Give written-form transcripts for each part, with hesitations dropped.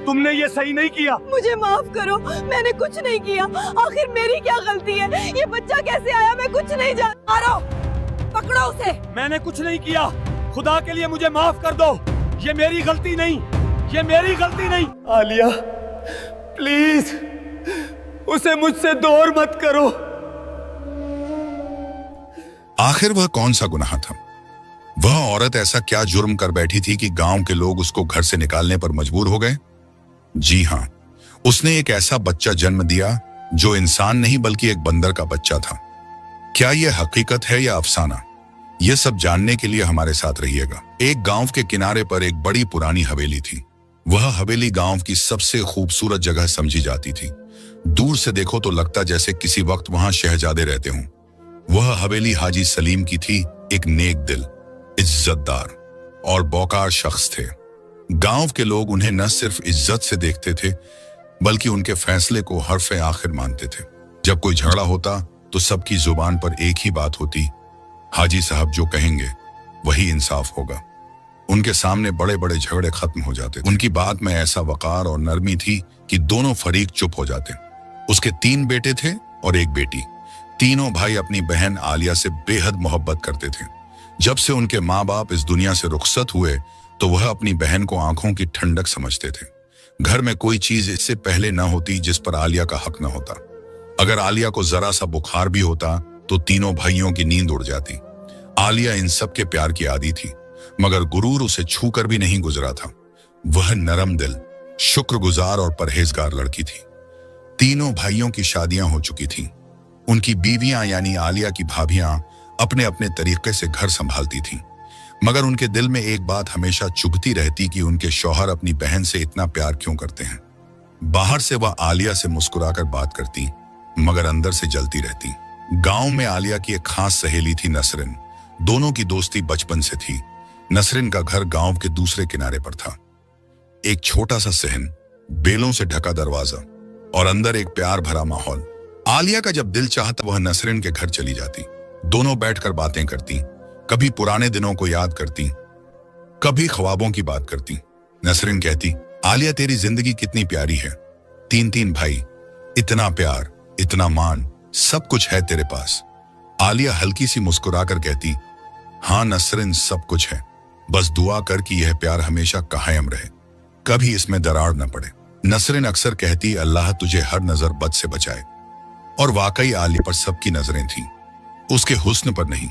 तुमने ये सही नहीं किया। मुझे माफ करो, मैंने कुछ नहीं किया। आखिर मेरी क्या गलती है? ये बच्चा कैसे आया? मैं कुछ नहीं जानता। मारो, पकड़ो उसे। मैंने कुछ नहीं किया, खुदा के लिए मुझे माफ कर दो। ये मेरी गलती नहीं, ये मेरी गलती नहीं। आलिया प्लीज उसे मुझसे दूर मत करो। आखिर वह कौन सा गुनाह था? वह औरत ऐसा क्या जुर्म कर बैठी थी कि गांव के लोग उसको घर से निकालने पर मजबूर हो गए? जी हां, उसने एक ऐसा बच्चा जन्म दिया जो इंसान नहीं बल्कि एक बंदर का बच्चा था। क्या यह हकीकत है या अफसाना? यह सब जानने के लिए हमारे साथ रहिएगा। एक गांव के किनारे पर एक बड़ी पुरानी हवेली थी। वह हवेली गांव की सबसे खूबसूरत जगह समझी जाती थी। दूर से देखो तो लगता जैसे किसी वक्त वहां शहजादे रहते हों। वह हवेली हाजी सलीम की थी। एक नेक दिल, इज्जतदार और बौकार शख्स थे। गांव के लोग उन्हें न सिर्फ इज्जत से देखते थे बल्कि उनके फैसले को हर्फ आखिर मानते थे। जब कोई झगड़ा होता तो सबकी जुबान पर एक ही बात होती, हाजी साहब जो कहेंगे वही इंसाफ होगा। उनके सामने बड़े बड़े झगड़े खत्म हो जाते। उनकी बात में ऐसा वकार और नरमी थी कि दोनों फरीक चुप हो जाते। उसके 3 बेटे थे और एक बेटी। तीनों भाई अपनी बहन आलिया से बेहद मोहब्बत करते थे। जब से उनके माँ बाप इस दुनिया से रुखसत हुए तो वह अपनी बहन को आंखों की ठंडक समझते थे। घर में कोई चीज इससे पहले न होती जिस पर आलिया का हक न होता। अगर आलिया को जरा सा बुखार भी होता तो तीनों भाइयों की नींद उड़ जाती। आलिया इन सब के प्यार की आदी थी, मगर गुरूर उसे छूकर भी नहीं गुजरा था। वह नरम दिल, शुक्रगुजार और परहेजगार लड़की थी। तीनों भाइयों की शादियां हो चुकी थीं। उनकी बीवियां यानी आलिया की भाभियां अपने अपने तरीके से घर संभालती थीं, मगर उनके दिल में एक बात हमेशा चुभती रहती कि उनके शौहर अपनी बहन से इतना प्यार क्यों करते हैं। बाहर से वह आलिया से मुस्कुराकर बात करती, मगर अंदर से जलती रहती। गांव में आलिया की एक खास सहेली थी नसरिन। दोनों की दोस्ती बचपन से थी। नसरिन का घर गांव के दूसरे किनारे पर था। एक छोटा सा सहन, बेलों से ढका दरवाजा और अंदर एक प्यार भरा माहौल। आलिया का जब दिल चाहता वह नसरिन के घर चली जाती। दोनों बैठकर बातें करती, कभी पुराने दिनों को याद करती, कभी ख्वाबों की बात करती। नसरिन कहती, आलिया तेरी जिंदगी कितनी प्यारी है। 3 भाई, इतना प्यार, इतना मान, सब कुछ है तेरे पास। आलिया हल्की सी मुस्कुराकर कहती, हाँ नसरिन सब कुछ है, बस दुआ कर कि यह प्यार हमेशा कायम रहे, कभी इसमें दरार न पड़े। नसरिन अक्सर कहती, अल्लाह तुझे हर नजर बद से बचाए। और वाकई आलिया पर सबकी नजरें थीं, उसके हुस्न पर नहीं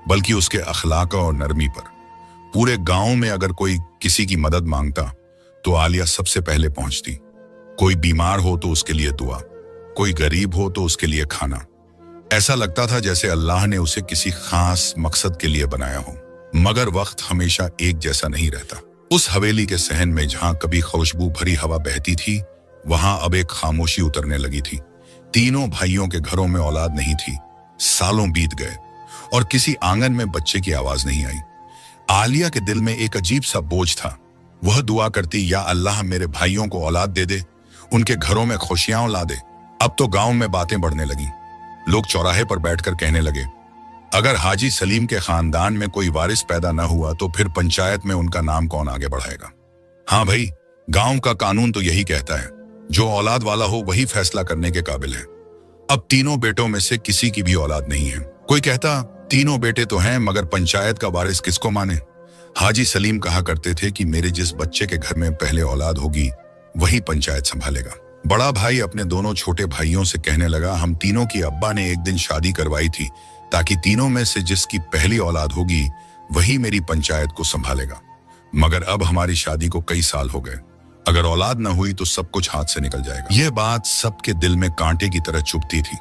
बल्कि उसके अखलाक और नरमी पर। पूरे गांव में अगर कोई किसी की मदद मांगता तो आलिया सबसे पहले पहुंचती। कोई बीमार हो तो उसके लिए दुआ, कोई गरीब हो तो उसके लिए खाना। ऐसा लगता था जैसे अल्लाह ने उसे किसी खास मकसद के लिए बनाया हो। मगर वक्त हमेशा एक जैसा नहीं रहता। उस हवेली के सहन में जहां कभी खुशबू भरी हवा बहती थी, वहां अब एक खामोशी उतरने लगी थी। तीनों भाइयों के घरों में औलाद नहीं थी। सालों बीत गए और किसी आंगन में बच्चे की आवाज नहीं आई। आलिया के दिल में एक अजीब सा बोझ था। वह दुआ करती, या अल्लाह मेरे भाइयों को औलाद दे दे, उनके घरों में खुशियां ला दे। अब तो गांव में बातें बढ़ने लगी। लोग चौराहे पर बैठकर कहने लगे, अगर हाजी सलीम के खानदान में कोई वारिस पैदा न हुआ तो फिर पंचायत में उनका नाम कौन आगे बढ़ाएगा। हाँ भाई, गांव का कानून तो यही कहता है, जो औलाद वाला हो वही फैसला करने के काबिल है। अब तीनों बेटों में से किसी की भी औलाद नहीं है। कोई कहता, तीनों बेटे तो हैं मगर पंचायत का वारिस किसको माने। हाजी सलीम कहा करते थे कि मेरे जिस बच्चे के घर में पहले औलाद होगी वही पंचायत संभालेगा। बड़ा भाई अपने दोनों छोटे भाइयों से कहने लगा, हम तीनों की अब्बा ने एक दिन शादी करवाई थी ताकि तीनों में से जिसकी पहली औलाद होगी वही मेरी पंचायत को संभालेगा। मगर अब हमारी शादी को कई साल हो गए, अगर औलाद न हुई तो सब कुछ हाथ से निकल जाएगा। यह बात सबके दिल में कांटे की तरह चुभती थी।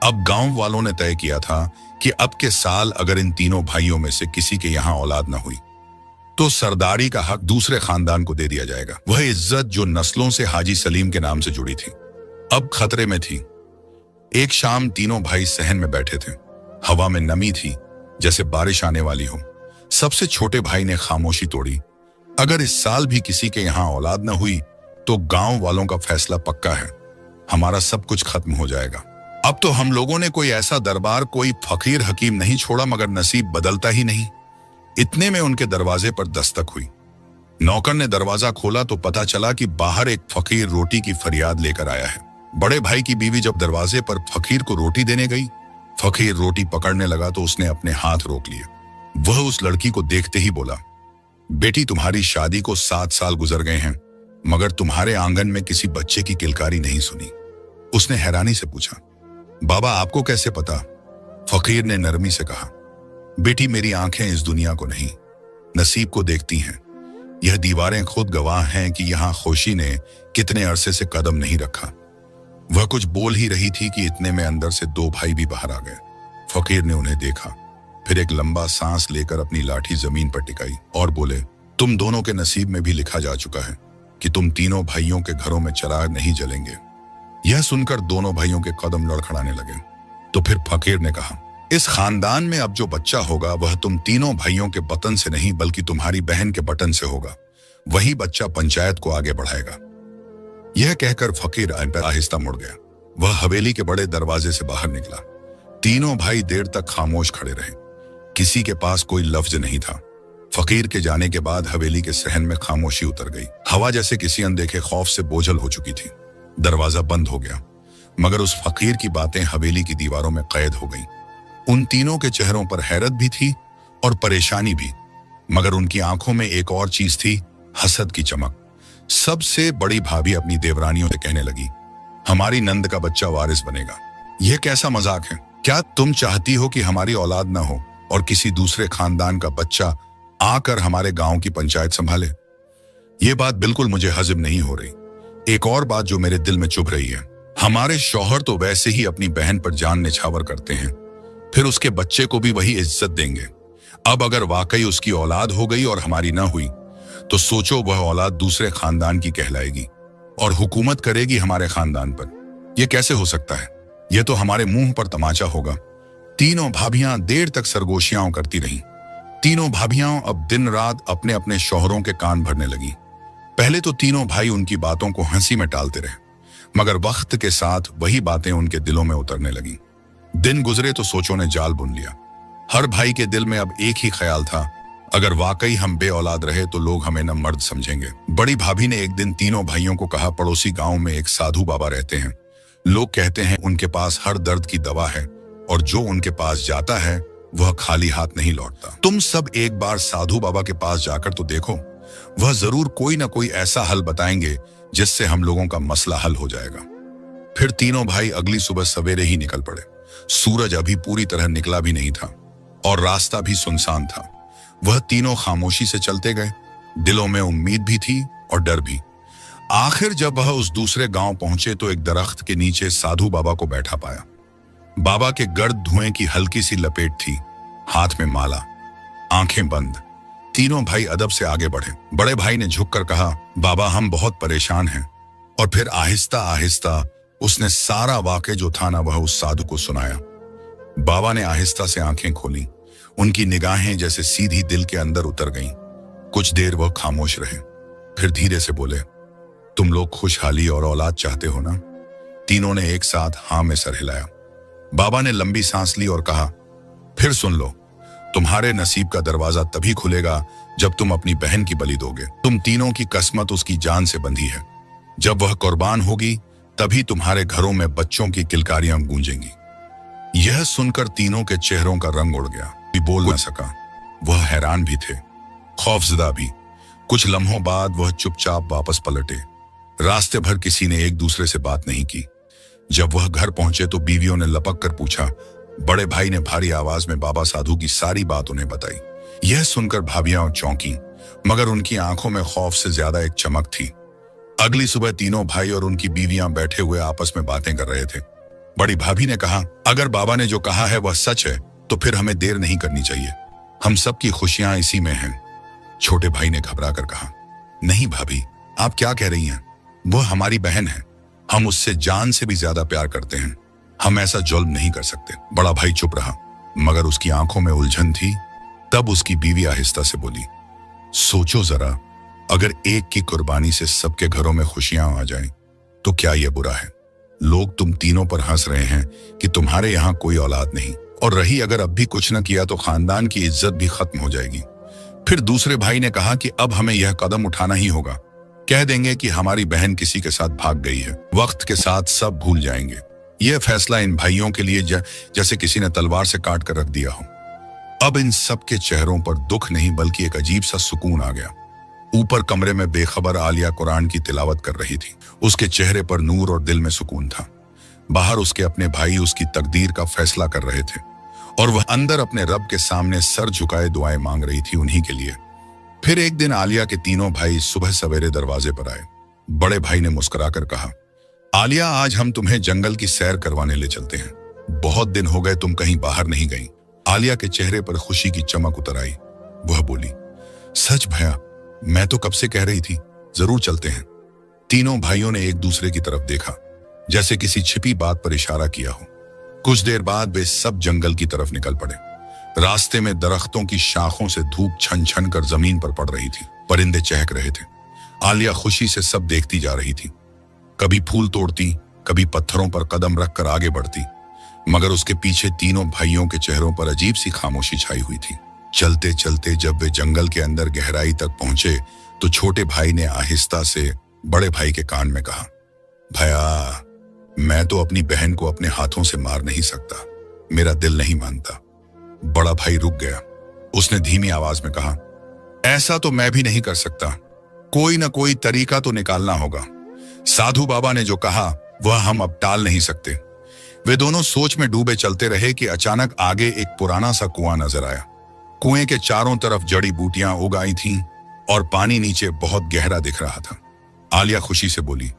अब गांव वालों ने तय किया था कि अब के साल अगर इन तीनों भाइयों में से किसी के यहाँ औलाद न हुई तो सरदारी का हक दूसरे खानदान को दे दिया जाएगा। वह इज्जत जो नस्लों से हाजी सलीम के नाम से जुड़ी थी अब खतरे में थी। एक शाम तीनों भाई सहन में बैठे थे। हवा में नमी थी जैसे बारिश आने वाली हो। सबसे छोटे भाई ने खामोशी तोड़ी, अगर इस साल भी किसी के यहाँ औलाद न हुई तो गांव वालों का फैसला पक्का है, हमारा सब कुछ खत्म हो जाएगा। अब तो हम लोगों ने कोई ऐसा दरबार, कोई फकीर हकीम नहीं छोड़ा मगर नसीब बदलता ही नहीं। इतने में उनके दरवाजे पर दस्तक हुई। नौकर ने दरवाजा खोला तो पता चला कि बाहर एक फकीर रोटी की फरियाद लेकर आया है। बड़े भाई की बीवी जब दरवाजे पर फकीर को रोटी देने गई, फकीर रोटी पकड़ने लगा तो उसने अपने हाथ रोक लिए। वह उस लड़की को देखते ही बोला, बेटी तुम्हारी शादी को 7 साल गुजर गए हैं, मगर तुम्हारे आंगन में किसी बच्चे की किलकारी नहीं सुनी। उसने हैरानी से पूछा, बाबा आपको कैसे पता? फकीर ने नरमी से कहा, बेटी मेरी आंखें इस दुनिया को नहीं, नसीब को देखती हैं। यह दीवारें खुद गवाह हैं कि यहां खुशी ने कितने अरसे से कदम नहीं रखा। वह कुछ बोल ही रही थी कि इतने में अंदर से 2 भाई भी बाहर आ गए। फकीर ने उन्हें देखा, फिर एक लंबा सांस लेकर अपनी लाठी जमीन पर टिकाई और बोले, तुम दोनों के नसीब में भी लिखा जा चुका है कि तुम तीनों भाइयों के घरों में चिराग नहीं जलेंगे। यह सुनकर दोनों भाइयों के कदम लड़खड़ाने लगे। तो फिर फकीर ने कहा, इस खानदान में अब जो बच्चा होगा वह तुम तीनों भाइयों के बटन से नहीं बल्कि तुम्हारी बहन के बटन से होगा। वही बच्चा पंचायत को आगे बढ़ाएगा। यह कहकर फकीर आहिस्ता मुड़ गया। वह हवेली के बड़े दरवाजे से बाहर निकला। तीनों भाई देर तक खामोश खड़े रहे। किसी के पास कोई लफ्ज नहीं था। फकीर के जाने के बाद हवेली के सहन में खामोशी उतर गई। हवा जैसे किसी अनदेखे खौफ से बोझल हो चुकी थी। दरवाजा बंद हो गया, मगर उस फकीर की बातें हवेली की दीवारों में कैद हो गईं। उन तीनों के चेहरों पर हैरत भी थी और परेशानी भी, मगर उनकी आंखों में एक और चीज थी, हसद की चमक। सबसे बड़ी भाभी अपनी देवरानियों से कहने लगी, हमारी नंद का बच्चा वारिस बनेगा। यह कैसा मजाक है? क्या तुम चाहती हो कि हमारी औलाद न हो और किसी दूसरे खानदान का बच्चा आकर हमारे गांव की पंचायत संभाले? यह बात बिल्कुल मुझे हजम नहीं हो रही। एक और बात जो मेरे दिल में चुभ रही है, हमारे शौहर तो वैसे ही अपनी बहन पर जान निछावर करते हैं, फिर उसके बच्चे को भी वही इज्जत देंगे। अब अगर वाकई उसकी औलाद हो गई और हमारी ना हुई, तो सोचो वह औलाद दूसरे खानदान की कहलाएगी और हुकूमत करेगी हमारे खानदान पर। यह कैसे हो सकता है? यह तो हमारे मुंह पर तमाचा होगा। तीनों भाभियां देर तक सरगोशियां करती रहीं। तीनों भाभियां अब दिन रात अपने अपने शौहरों के कान भरने लगी। पहले तो तीनों भाई उनकी बातों को हंसी में टालते रहे, मगर वक्त के साथ वही बातें उनके दिलों में उतरने लगी। दिन गुजरे तो सोचों ने जाल बुन लिया। हर भाई के दिल में अब एक ही ख्याल था, अगर वाकई हम बे औलाद रहे तो लोग हमें न मर्द समझेंगे। बड़ी भाभी ने एक दिन तीनों भाइयों को कहा, पड़ोसी गांव में एक साधु बाबा रहते हैं। लोग कहते हैं उनके पास हर दर्द की दवा है और जो उनके पास जाता है वह खाली हाथ नहीं लौटता। तुम सब एक बार साधु बाबा के पास जाकर तो देखो, वह जरूर कोई ना कोई ऐसा हल बताएंगे जिससे हम लोगों का मसला हल हो जाएगा। फिर तीनों भाई अगली सुबह सवेरे ही निकल पड़े। सूरज अभी पूरी तरह निकला भी नहीं था और रास्ता भी सुनसान था। वह तीनों खामोशी से चलते गए। दिलों में उम्मीद भी थी और डर भी। आखिर जब वह उस दूसरे गांव पहुंचे तो एक दरख्त के नीचे साधु बाबा को बैठा पाया। बाबा के गर्द धुएं की हल्की सी लपेट थी, हाथ में माला, आंखें बंद। तीनों भाई अदब से आगे बढ़े। बड़े भाई ने झुककर कहा, बाबा हम बहुत परेशान हैं। और फिर आहिस्ता आहिस्ता उसने सारा वाक़े जो था ना वह उस साधु को सुनाया। बाबा ने आहिस्ता से आंखें खोली। उनकी निगाहें जैसे सीधी दिल के अंदर उतर गईं। कुछ देर वह खामोश रहे, फिर धीरे से बोले, तुम लोग खुशहाली और औलाद चाहते हो ना? तीनों ने एक साथ हाँ में सर हिलाया। बाबा ने लंबी सांस ली और कहा, फिर सुन लो, तुम्हारे नसीब का दरवाजा तभी खुलेगा जब तुम अपनी बहन की बलि दोगे। तुम तीनों की किस्मत उसकी जान से बंधी है। जब वह कुर्बान होगी तभी तुम्हारे घरों में बच्चों की किलकारियां गूंजेंगी। यह सुनकर तीनों के चेहरों का रंग उड़ गया। कोई बोल न सका। वह हैरान भी थे, खौफजदा भी। कुछ लम्हों बाद वह चुपचाप वापस पलटे। रास्ते भर किसी ने एक दूसरे से बात नहीं की। जब वह घर पहुंचे तो बीवियों ने लपक कर पूछा। बड़े भाई ने भारी आवाज में बाबा साधु की सारी बात उन्हें बताई। यह सुनकर भाभियां चौंकी, मगर उनकी आंखों में खौफ से ज्यादा एक चमक थी। अगली सुबह तीनों भाई और उनकी बीवियां बैठे हुए आपस में बातें कर रहे थे। बड़ी भाभी ने कहा, अगर बाबा ने जो कहा है वह सच है तो फिर हमें देर नहीं करनी चाहिए। हम सब की खुशियां इसी में हैं। छोटे भाई ने घबरा कर कहा, नहीं भाभी, आप क्या कह रही हैं? वह हमारी बहन है। हम उससे जान से भी ज्यादा प्यार करते हैं। हम ऐसा जुल्म नहीं कर सकते। बड़ा भाई चुप रहा, मगर उसकी आंखों में उलझन थी। तब उसकी बीवी आहिस्ता से बोली, सोचो जरा, अगर एक की कुर्बानी से सबके घरों में खुशियां आ जाएं, तो क्या यह बुरा है? लोग तुम तीनों पर हंस रहे हैं कि तुम्हारे यहाँ कोई औलाद नहीं, और रही अगर अब भी कुछ न किया तो खानदान की इज्जत भी खत्म हो जाएगी। फिर दूसरे भाई ने कहा कि अब हमें यह कदम उठाना ही होगा, कह देंगे कि हमारी बहन किसी के साथ भाग गई है, वक्त के साथ सब भूल जाएंगे। यह फैसला इन भाइयों के लिए जैसे किसी ने तलवार से काट कर रख दिया हो। अब इन सब के चेहरों पर दुख नहीं बल्कि एक अजीब सा सुकून आ गया। ऊपर कमरे में बेखबर आलिया कुरान की तिलावत कर रही थी। उसके चेहरे पर नूर और दिल में सुकून था। बाहर उसके अपने भाई उसकी तकदीर का फैसला कर रहे थे और वह अंदर अपने रब के सामने सर झुकाए दुआएं मांग रही थी उन्हीं के लिए। फिर एक दिन आलिया के तीनों भाई सुबह सवेरे दरवाजे पर आए। बड़े भाई ने मुस्कुराकर कहा, आलिया, आज हम तुम्हें जंगल की सैर करवाने ले चलते हैं। बहुत दिन हो गए तुम कहीं बाहर नहीं गई। आलिया के चेहरे पर खुशी की चमक उतर आई। वह बोली, सच भैया, मैं तो कब से कह रही थी, जरूर चलते हैं। तीनों भाइयों ने एक दूसरे की तरफ देखा, जैसे किसी छिपी बात पर इशारा किया हो। कुछ देर बाद वे सब जंगल की तरफ निकल पड़े। रास्ते में दरख्तों की शाखों से धूप छन छन कर जमीन पर पड़ रही थी। परिंदे चहक रहे थे। आलिया खुशी से सब देखती जा रही थी। कभी फूल तोड़ती, कभी पत्थरों पर कदम रखकर आगे बढ़ती, मगर उसके पीछे तीनों भाइयों के चेहरों पर अजीब सी खामोशी छाई हुई थी। चलते चलते जब वे जंगल के अंदर गहराई तक पहुंचे तो छोटे भाई ने आहिस्ता से बड़े भाई के कान में कहा, भैया, मैं तो अपनी बहन को अपने हाथों से मार नहीं सकता, मेरा दिल नहीं मानता। बड़ा भाई रुक गया। उसने धीमी आवाज में कहा, ऐसा तो मैं भी नहीं कर सकता, कोई ना कोई तरीका तो निकालना होगा। साधु बाबा ने जो कहा वह हम अब टाल नहीं सकते। वे दोनों सोच में डूबे चलते रहे कि अचानक आगे एक पुराना सा कुआं नजर आया। कुएं के चारों तरफ जड़ी बूटियां उगाई थीं और पानी नीचे बहुत गहरा दिख रहा था। आलिया खुशी से बोली,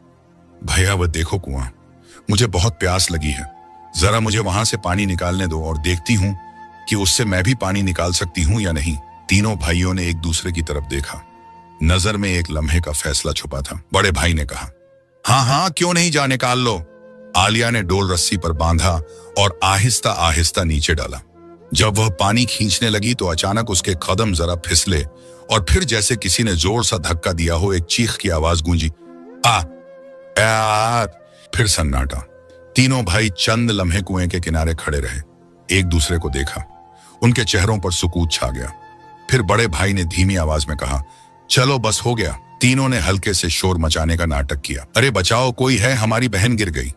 भैया, वह देखो कुआं, मुझे बहुत प्यास लगी है, जरा मुझे वहां से पानी निकालने दो और देखती हूं कि उससे मैं भी पानी निकाल सकती हूं या नहीं। तीनों भाइयों ने एक दूसरे की तरफ देखा। नजर में एक लम्हे का फैसला छुपा था। बड़े भाई ने कहा, हाँ हाँ, क्यों नहीं, जा निकाल लो। आलिया ने डोल रस्सी पर बांधा और आहिस्ता आहिस्ता नीचे डाला। जब वह पानी खींचने लगी तो अचानक उसके कदम जरा फिसले और फिर जैसे किसी ने जोर सा धक्का दिया हो एक चीख की आवाज गूंजी, आ, फिर सन्नाटा। तीनों भाई चंद लम्हे कुएं के किनारे खड़े रहे, एक दूसरे को देखा। उनके चेहरों पर सुकून छा गया। फिर बड़े भाई ने धीमी आवाज में कहा, चलो बस हो गया। तीनों ने हल्के से शोर मचाने का नाटक किया, अरे बचाओ, कोई है, हमारी बहन गिर गई।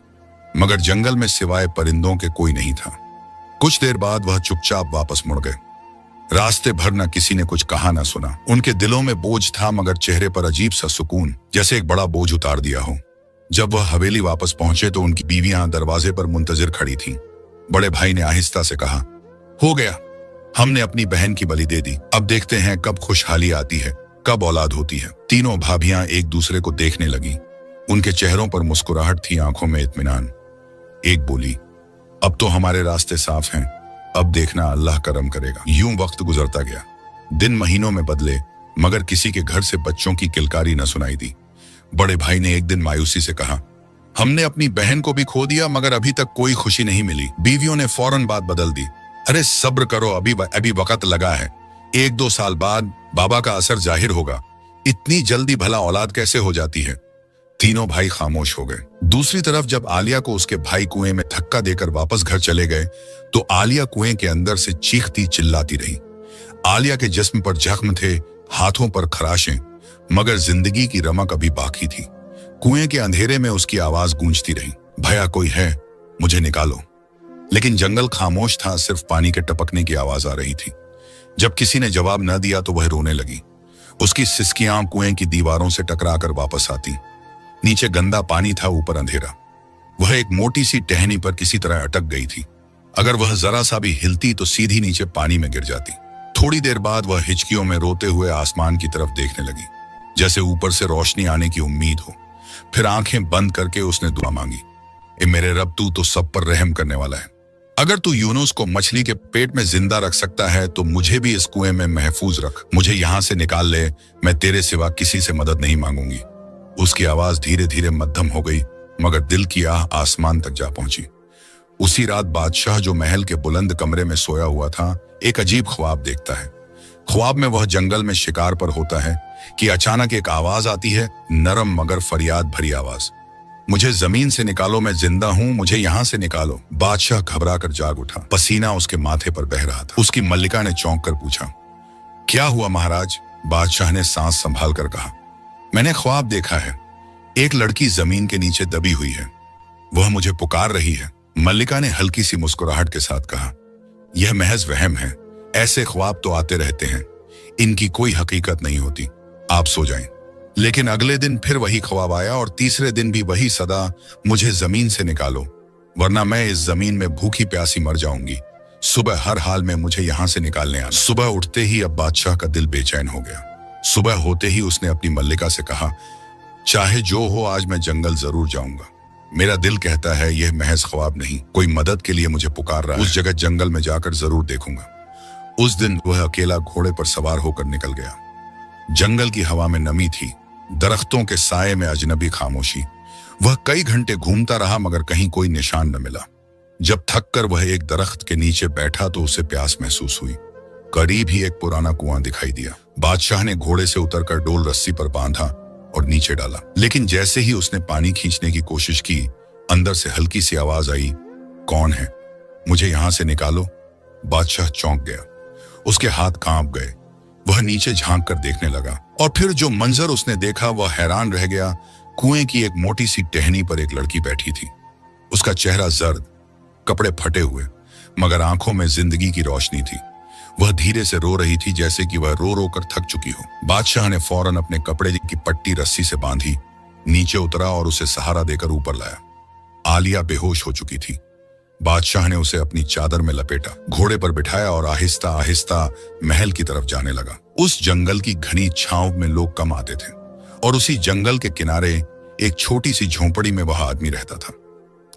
मगर जंगल में सिवाय परिंदों के कोई नहीं था। कुछ देर बाद वह चुपचाप वापस मुड़ गए। रास्ते भर न किसी ने कुछ कहा न सुना। उनके दिलों में बोझ था मगर चेहरे पर अजीब सा सुकून, जैसे एक बड़ा बोझ उतार दिया हो। जब वह हवेली वापस पहुंचे तो उनकी बीवियां दरवाजे पर मुंतजिर खड़ी थीं। बड़े भाई ने आहिस्ता से कहा, हो गया, हमने अपनी बहन की बलि दे दी। अब देखते हैं कब खुशहाली आती है, कब औलाद होती है। तीनों भाभियां एक दूसरे को देखने लगी। उनके चेहरों पर मुस्कुराहट थी, आंखों में इत्मीनान। एक बोली, अब तो हमारे रास्ते साफ हैं, अब देखना अल्लाह करम करेगा। यूं वक्त गुजरता गया। दिन महीनों में बदले मगर किसी के घर से बच्चों की किलकारी न सुनाई दी। बड़े भाई ने एक दिन मायूसी से कहा, हमने अपनी बहन को भी खो दिया मगर अभी तक कोई खुशी नहीं मिली। बीवियों ने फौरन बात बदल दी, अरे सब्र करो, अभी वक्त लगा है, 1-2 साल बाद बाबा का असर जाहिर होगा। इतनी जल्दी भला औलाद कैसे हो जाती है। तीनों भाई खामोश हो गए। दूसरी तरफ जब आलिया को उसके भाई कुएं में धक्का देकर वापस घर चले गए तो आलिया कुएं के अंदर से चीखती चिल्लाती रही। आलिया के जिस्म पर जख्म थे, हाथों पर खराशें, मगर जिंदगी की रमक अभी बाकी थी। कुएं के अंधेरे में उसकी आवाज गूंजती रही, भैया कोई है, मुझे निकालो। लेकिन जंगल खामोश था, सिर्फ पानी के टपकने की आवाज आ रही थी। जब किसी ने जवाब न दिया तो वह रोने लगी। उसकी सिसकियां कुएं की दीवारों से टकराकर वापस आती। नीचे गंदा पानी था, ऊपर अंधेरा। वह एक मोटी सी टहनी पर किसी तरह अटक गई थी। अगर वह जरा सा भी हिलती तो सीधी नीचे पानी में गिर जाती। थोड़ी देर बाद वह हिचकियों में रोते हुए आसमान की तरफ देखने लगी, जैसे ऊपर से रोशनी आने की उम्मीद हो। फिर आंखें बंद करके उसने दुआ मांगी, ए मेरे रब, तू तो सब पर रहम करने वाला है। अगर तू यूनुस को मछली के पेट में जिंदा रख सकता है तो मुझे भी इस कुएं में महफूज रख। मुझे यहां से निकाल ले, मैं तेरे सिवा किसी से मदद नहीं मांगूंगी। उसकी आवाज धीरे धीरे मध्यम हो गई मगर दिल की आह आसमान तक जा पहुंची। उसी रात बादशाह, जो महल के बुलंद कमरे में सोया हुआ था, एक अजीब ख्वाब देखता है। ख्वाब में वह जंगल में शिकार पर होता है कि अचानक एक आवाज आती है, नरम मगर फरियाद भरी आवाज, मुझे जमीन से निकालो, मैं जिंदा हूं, मुझे यहां से निकालो। बादशाह घबरा कर जाग उठा। पसीना उसके माथे पर बह रहा था। उसकी मल्लिका ने चौंक कर पूछा, क्या हुआ महाराज? बादशाह ने सांस संभाल कर कहा। मैंने ख्वाब देखा है, एक लड़की जमीन के नीचे दबी हुई है, वह मुझे पुकार रही है। मल्लिका ने हल्की सी मुस्कुराहट के साथ कहा, यह महज वहम है, ऐसे ख्वाब तो आते रहते हैं, इनकी कोई हकीकत नहीं होती, आप सो जाएं। लेकिन अगले दिन फिर वही ख्वाब आया और तीसरे दिन भी वही सदा, मुझे जमीन से निकालो वरना मैं इस जमीन में भूखी प्यासी मर जाऊंगी। सुबह हर हाल में मुझे यहां से निकालने आना। सुबह उठते ही अब बादशाह का दिल बेचैन हो गया। सुबह होते ही उसने अपनी मल्लिका से कहा, चाहे जो हो आज मैं जंगल जरूर जाऊंगा। मेरा दिल कहता है यह महज ख्वाब नहीं, कोई मदद के लिए मुझे पुकार रहा है। उस जगह जंगल में जाकर जरूर देखूंगा। उस दिन वह अकेला घोड़े पर सवार होकर निकल गया। जंगल की हवा में नमी थी, दरख्तों के साये में अजनबी खामोशी। वह कई घंटे घूमता रहा मगर कहीं कोई निशान न मिला। जब थककर वह एक दरख्त के नीचे बैठा तो उसे प्यास महसूस हुई। करीब ही एक पुराना कुआं दिखाई दिया। बादशाह ने घोड़े से उतरकर डोल रस्सी पर बांधा और नीचे डाला। लेकिन जैसे ही उसने पानी खींचने की कोशिश की, अंदर से हल्की सी आवाज आई, कौन है? मुझे यहां से निकालो। बादशाह चौंक गया, उसके हाथ कांप गए। वह नीचे झांक कर देखने लगा और फिर जो मंजर उसने देखा वह हैरान रह गया। कुएं की एक मोटी सी टहनी पर एक लड़की बैठी थी। उसका चेहरा जर्द, कपड़े फटे हुए, मगर आंखों में जिंदगी की रोशनी थी। वह धीरे से रो रही थी, जैसे कि वह रो रो कर थक चुकी हो। बादशाह ने फौरन अपने कपड़े की पट्टी रस्सी से बांधी, नीचे उतरा और उसे सहारा देकर ऊपर लाया। आलिया बेहोश हो चुकी थी। बादशाह ने उसे अपनी चादर में लपेटा, घोड़े पर बिठाया और आहिस्ता आहिस्ता महल की तरफ जाने लगा। उस जंगल की घनी छांव में लोग कम आते थे और उसी जंगल के किनारे एक छोटी सी झोंपड़ी में वह आदमी रहता था।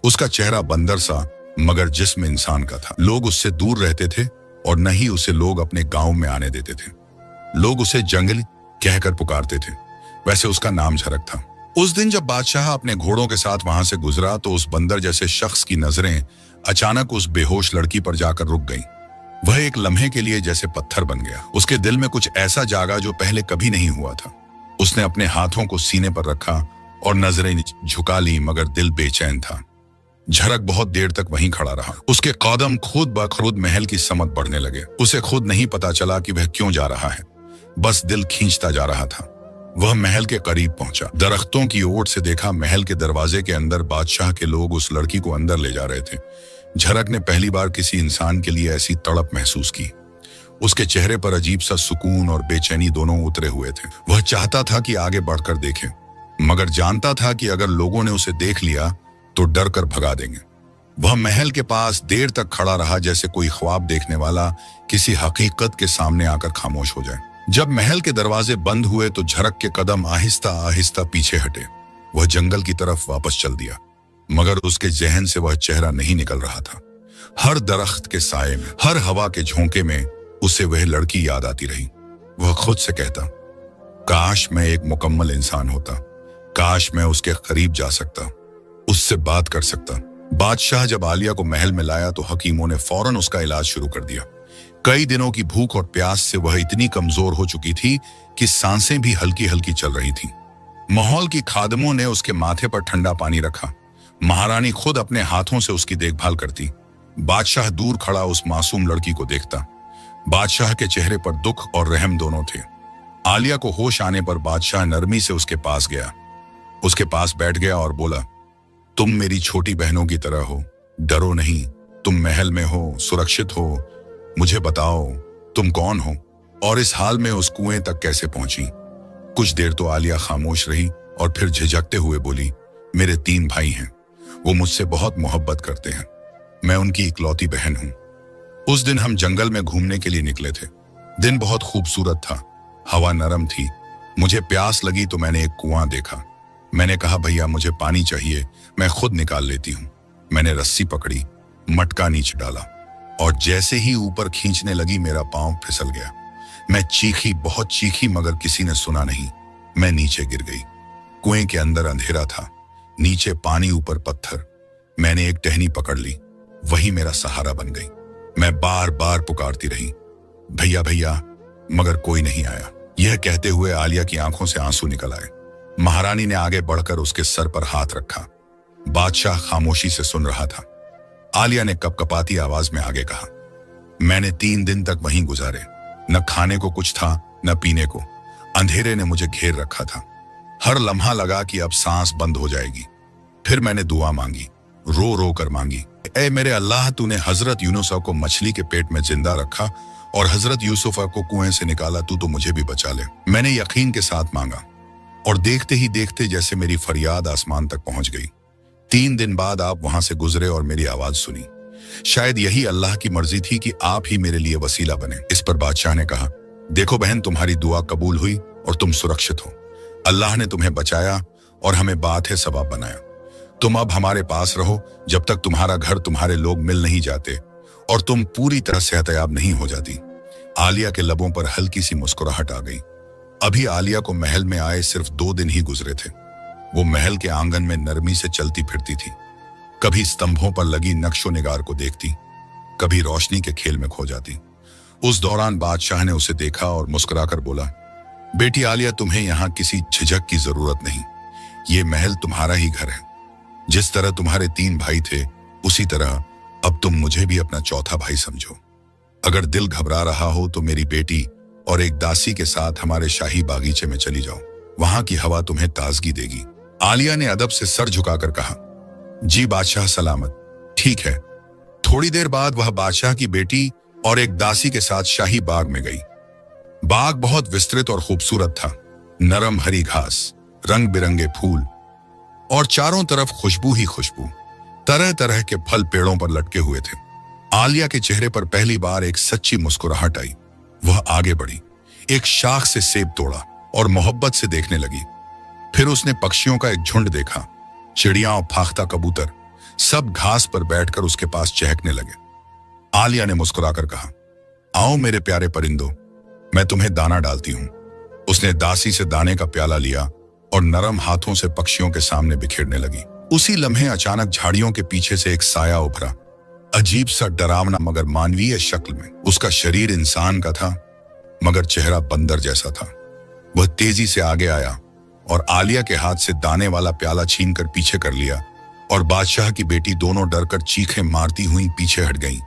उसका चेहरा बंदर सा मगर जिस्म इंसान का था। लोग उससे दूर रहते थे और न ही उसे लोग अपने गांव में आने देते थे। लोग उसे जंगली कहकर पुकारते थे। वैसे उसका नाम झरक था। उस दिन जब बादशाह अपने घोड़ों के साथ वहां से गुजरा तो उस बंदर जैसे शख्स की नजरें अचानक उस बेहोश लड़की पर जाकर रुक गईं। वह एक लम्हे के लिए जैसे पत्थर बन गया। उसके दिल में कुछ ऐसा जागा जो पहले कभी नहीं हुआ था। उसने अपने हाथों को सीने पर रखा और नजरें झुका ली, मगर दिल बेचैन था। झरक बहुत देर तक वहीं खड़ा रहा। उसके कदम खुद ब खुद महल की समत बढ़ने लगे। उसे खुद नहीं पता चला कि वह क्यों जा रहा है, बस दिल खींचता जा रहा था। वह महल के करीब पहुंचा। दरख्तों की ओट से देखा महल के दरवाजे के अंदर बादशाह के लोग उस लड़की को अंदर ले जा रहे थे। झरक ने पहली बार किसी इंसान के लिए ऐसी तड़प महसूस की। उसके चेहरे पर अजीब सा सुकून और बेचैनी दोनों उतरे हुए थे। वह चाहता था कि आगे बढ़कर देखे, मगर जानता था कि अगर लोगों ने उसे देख लिया तो डर कर भगा देंगे। वह महल के पास देर तक खड़ा रहा, जैसे कोई ख्वाब देखने वाला किसी हकीकत के सामने आकर खामोश हो जाए। जब महल के दरवाजे बंद हुए तो झरक के कदम आहिस्ता आहिस्ता पीछे हटे। वह जंगल की तरफ वापस चल दिया, मगर उसके जहन से वह चेहरा नहीं निकल रहा था। हर दरख्त के साये में, हर हवा के झोंके में उसे वह लड़की याद आती रही। वह खुद से कहता, काश मैं एक मुकम्मल इंसान होता, काश मैं उसके करीब जा सकता, उससे बात कर सकता। बादशाह जब आलिया को महल में लाया तो हकीमों ने फौरन उसका इलाज शुरू कर दिया। कई दिनों की भूख और प्यास से वह इतनी कमजोर हो चुकी थी कि सांसें भी हल्की हल्की चल रही थीं। माहौल की खादमों ने उसके माथे पर ठंडा पानी रखा। महारानी खुद अपने हाथों से उसकी देखभाल करती। बादशाह दूर खड़ा उस मासूम लड़की को देखता। बादशाह के चेहरे पर दुख और रहम दोनों थे। आलिया को होश आने पर बादशाह नरमी से उसके पास गया, उसके पास बैठ गया और बोला, तुम मेरी छोटी बहनों की तरह हो, डरो नहीं, तुम महल में हो, सुरक्षित हो। मुझे बताओ तुम कौन हो और इस हाल में उस कुएं तक कैसे पहुंची? कुछ देर तो आलिया खामोश रही और फिर झिझकते हुए बोली, मेरे 3 भाई हैं, वो मुझसे बहुत मोहब्बत करते हैं, मैं उनकी इकलौती बहन हूं। उस दिन हम जंगल में घूमने के लिए निकले थे। दिन बहुत खूबसूरत था, हवा नरम थी। मुझे प्यास लगी तो मैंने एक कुआं देखा। मैंने कहा, भैया मुझे पानी चाहिए, मैं खुद निकाल लेती हूँ। मैंने रस्सी पकड़ी, मटका नीचे डाला और जैसे ही ऊपर खींचने लगी मेरा पांव फिसल गया। मैं चीखी, बहुत चीखी, मगर किसी ने सुना नहीं। मैं नीचे गिर गई। कुएं के अंदर अंधेरा था, नीचे पानी, ऊपर पत्थर। मैंने एक टहनी पकड़ ली, वही मेरा सहारा बन गई। मैं बार बार पुकारती रही, भैया भैया, मगर कोई नहीं आया। यह कहते हुए आलिया की आंखों से आंसू निकल आए। महारानी ने आगे बढ़कर उसके सर पर हाथ रखा। बादशाह खामोशी से सुन रहा था। आलिया ने कपकपाती आवाज में आगे कहा, मैंने 3 दिन तक वहीं गुजारे। न खाने को कुछ था न पीने को। अंधेरे ने मुझे घेर रखा था। हर लम्हा लगा कि अब सांस बंद हो जाएगी। फिर मैंने दुआ मांगी, रो रो कर मांगी, ऐ मेरे अल्लाह, तूने हजरत यूनुसा को मछली के पेट में जिंदा रखा और हजरत यूसुफा को कुएं से निकाला, तू तो मुझे भी बचा ले। मैंने यकीन के साथ मांगा और देखते ही देखते जैसे मेरी फरियाद आसमान तक पहुंच गई। 3 दिन बाद आप वहां से गुजरे और मेरी आवाज सुनी। शायद यही अल्लाह की मर्जी थी कि आप ही मेरे लिए वसीला बने। इस पर बादशाह ने कहा, देखो बहन, तुम्हारी दुआ कबूल हुई और तुम सुरक्षित हो। अल्लाह ने तुम्हें बचाया और हमें बात है सबाब बनाया। तुम अब हमारे पास रहो जब तक तुम्हारा घर, तुम्हारे लोग मिल नहीं जाते और तुम पूरी तरह सेहतयाब नहीं हो जाती। आलिया के लबों पर हल्की सी मुस्कुराहट आ गई। अभी आलिया को महल में आए सिर्फ 2 दिन ही गुजरे थे। वो महल के आंगन में नरमी से चलती फिरती थी। कभी स्तंभों पर लगी नक्शो निगार को देखती, कभी रोशनी के खेल में खो जाती। उस दौरान बादशाह ने उसे देखा और मुस्कुराकर बोला, बेटी आलिया, तुम्हें यहाँ किसी झिझक की जरूरत नहीं। ये महल तुम्हारा ही घर है। जिस तरह तुम्हारे 3 भाई थे, उसी तरह अब तुम मुझे भी अपना चौथा भाई समझो। अगर दिल घबरा रहा हो तो मेरी बेटी और एक दासी के साथ हमारे शाही बागीचे में चली जाओ। वहां की हवा तुम्हें ताजगी देगी। आलिया ने अदब से सर झुकाकर कहा, जी बादशाह सलामत, ठीक है। थोड़ी देर बाद वह बादशाह की बेटी और एक दासी के साथ शाही बाग में गई। बाग बहुत विस्तृत और खूबसूरत था। नरम हरी घास, रंग बिरंगे फूल और चारों तरफ खुशबू ही खुशबू। तरह तरह के फल पेड़ों पर लटके हुए थे। आलिया के चेहरे पर पहली बार एक सच्ची मुस्कुराहट आई। वह आगे बढ़ी, एक शाख से सेब तोड़ा और मोहब्बत से देखने लगी। फिर उसने पक्षियों का एक झुंड देखा। चिड़िया और फाख्ता कबूतर सब घास पर बैठकर उसके पास चहकने लगे। आलिया ने मुस्कुराकर कहा, आओ मेरे प्यारे परिंदों, मैं तुम्हें दाना डालती हूं। उसने दासी से दाने का प्याला लिया और नरम हाथों से पक्षियों के सामने बिखेरने लगी। उसी लम्हे अचानक झाड़ियों के पीछे से एक साया उभरा, अजीब सा डरावना मगर मानवीय शक्ल में। उसका शरीर इंसान का था मगर चेहरा बंदर जैसा था। वह तेजी से आगे आया और आलिया के हाथ से दाने वाला प्याला छीनकर पीछे कर लिया और बादशाह की बेटी दोनों डरकर चीखें मारती हुई पीछे हट गईं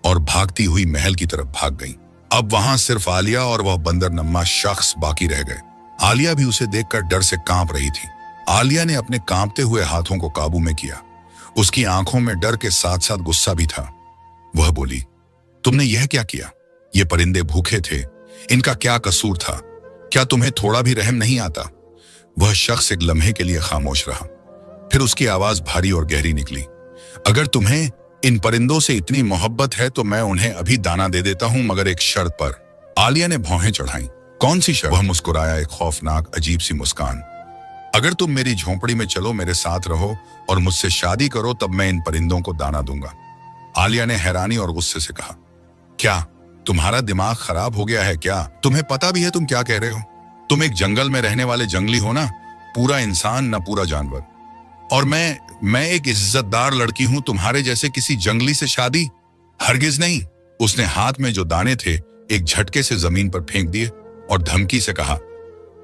और भागती हुई महल की तरफ भाग गईं। अब वहां सिर्फ आलिया और वह बंदर नम्मा शख्स बाकी रह गए। आलिया भी उसे देखकर डर से कांप रही थी। आलिया ने अपने कांपते हुए हाथों को काबू में किया। उसकी आंखों में डर के साथ साथ गुस्सा भी था। वह बोली, तुमने यह क्या किया? ये परिंदे भूखे थे, इनका क्या कसूर था? क्या तुम्हें थोड़ा भी रहम नहीं आता? वह शख्स एक लम्हे के लिए खामोश रहा, फिर उसकी आवाज भारी और गहरी निकली, अगर तुम्हें इन परिंदों से इतनी मोहब्बत है तो मैं उन्हें अभी दाना दे देता हूं, मगर एक शर्त पर। आलिया ने भौहें चढ़ाई। कौन सी शर्त? वह मुस्कुराया, एक खौफनाक अजीब सी मुस्कान। अगर तुम मेरी झोंपड़ी में चलो, मेरे साथ रहो और मुझसे शादी करो, तब मैं इन परिंदों को दाना दूंगा। आलिया ने हैरानी और गुस्से से कहा, क्या तुम्हारा दिमाग खराब हो गया है क्या? तुम्हें पता भी है तुम क्या कह रहे हो? तुम एक जंगल में रहने वाले जंगली हो ना, पूरा इंसान न पूरा जानवर। और मैं एक इज्जतदार लड़की हूं, तुम्हारे जैसे किसी जंगली से शादी? हरगिज नहीं। उसने हाथ में जो दाने थे एक झटके से जमीन पर फेंक दिए और धमकी से कहा,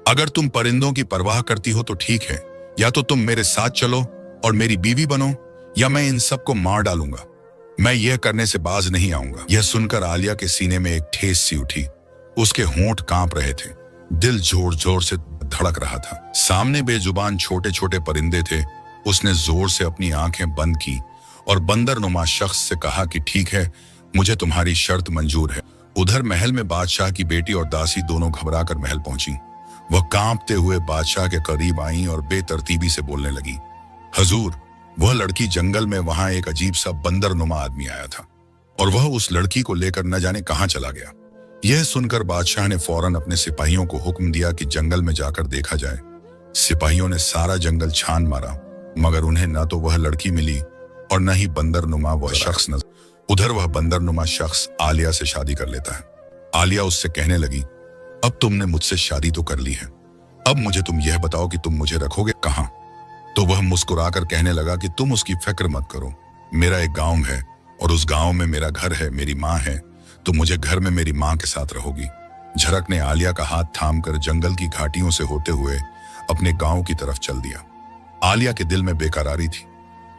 अगर तुम परिंदों की परवाह करती हो तो ठीक है, या तो तुम मेरे साथ चलो और मेरी बीवी बनो, या मैं इन सबको मार डालूंगा। मैं यह करने से बाज नहीं आऊंगा। यह सुनकर आलिया के सीने में एक ठेस सी उठी। उसके होंठ कांप रहे थे, दिल जोर जोर से धड़क रहा था। सामने बेजुबान छोटे छोटे परिंदे थे। उसने जोर से अपनी आंखें बंद की और बंदर नुमा शख्स से कहा कि ठीक है, मुझे तुम्हारी शर्त मंजूर है। उधर महल में बादशाह की बेटी और दासी दोनों घबरा कर महल पहुंची। वह कांपते हुए बादशाह के करीब आईं और बेतरतीबी से बोलने लगी, हजूर, वह लड़की जंगल में, वहां एक अजीब सा बंदर नुमा आदमी आया था और वह उस लड़की को लेकर न जाने कहां चला गया। यह सुनकर बादशाह ने फौरन अपने सिपाहियों को हुक्म दिया कि जंगल में जाकर देखा जाए। सिपाहियों ने सारा जंगल छान मारा, मगर उन्हें न तो वह लड़की मिली और न ही बंदर नुमा वह शख्स नजर। उधर वह बंदर नुमा शख्स आलिया से शादी कर लेता है। आलिया उससे कहने लगी, अब तुमने मुझसे शादी तो कर ली है, अब मुझे तुम यह बताओ कि तुम मुझे रखोगे कहां? तो वह मुस्कुराकर कहने लगा कि तुम उसकी फिक्र मत करो, मेरा एक गांव है और उस गांव में मेरा घर है, मेरी माँ है, तो मुझे घर में मेरी माँ के साथ रहोगी। झरक ने आलिया का हाथ थामकर जंगल की घाटियों से होते हुए अपने गांव की तरफ चल दिया। आलिया के दिल में बेकरारी थी।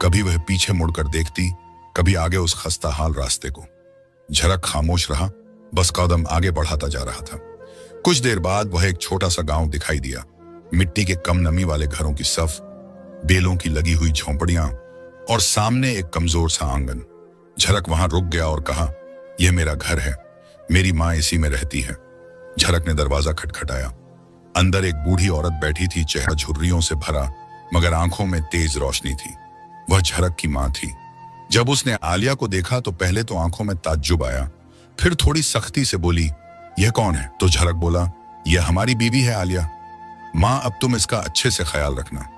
कभी वह पीछे मुड़कर देखती, कभी आगे उस खस्ता हाल रास्ते को। झरक खामोश रहा बस कदम आगे बढ़ाता जा रहा था। कुछ देर बाद वह एक छोटा सा गांव दिखाई दिया। मिट्टी के कम नमी वाले घरों की सफ, बेलों की लगी हुई झोंपड़ियां और सामने एक कमजोर सा आंगन। झरक वहां रुक गया और कहा, यह मेरा घर है, मेरी माँ इसी में रहती है। झरक ने दरवाजा खटखटाया। अंदर एक बूढ़ी औरत बैठी थी, चेहरा झुर्रियों से भरा मगर आंखों में तेज रोशनी थी। वह झरक की माँ थी। जब उसने आलिया को देखा तो पहले तो आंखों में ताज्जुब आया, फिर थोड़ी सख्ती से बोली, यह कौन है? तो झरक बोला, यह हमारी बीवी है आलिया। माँ, अब तुम इसका अच्छे से ख्याल रखना।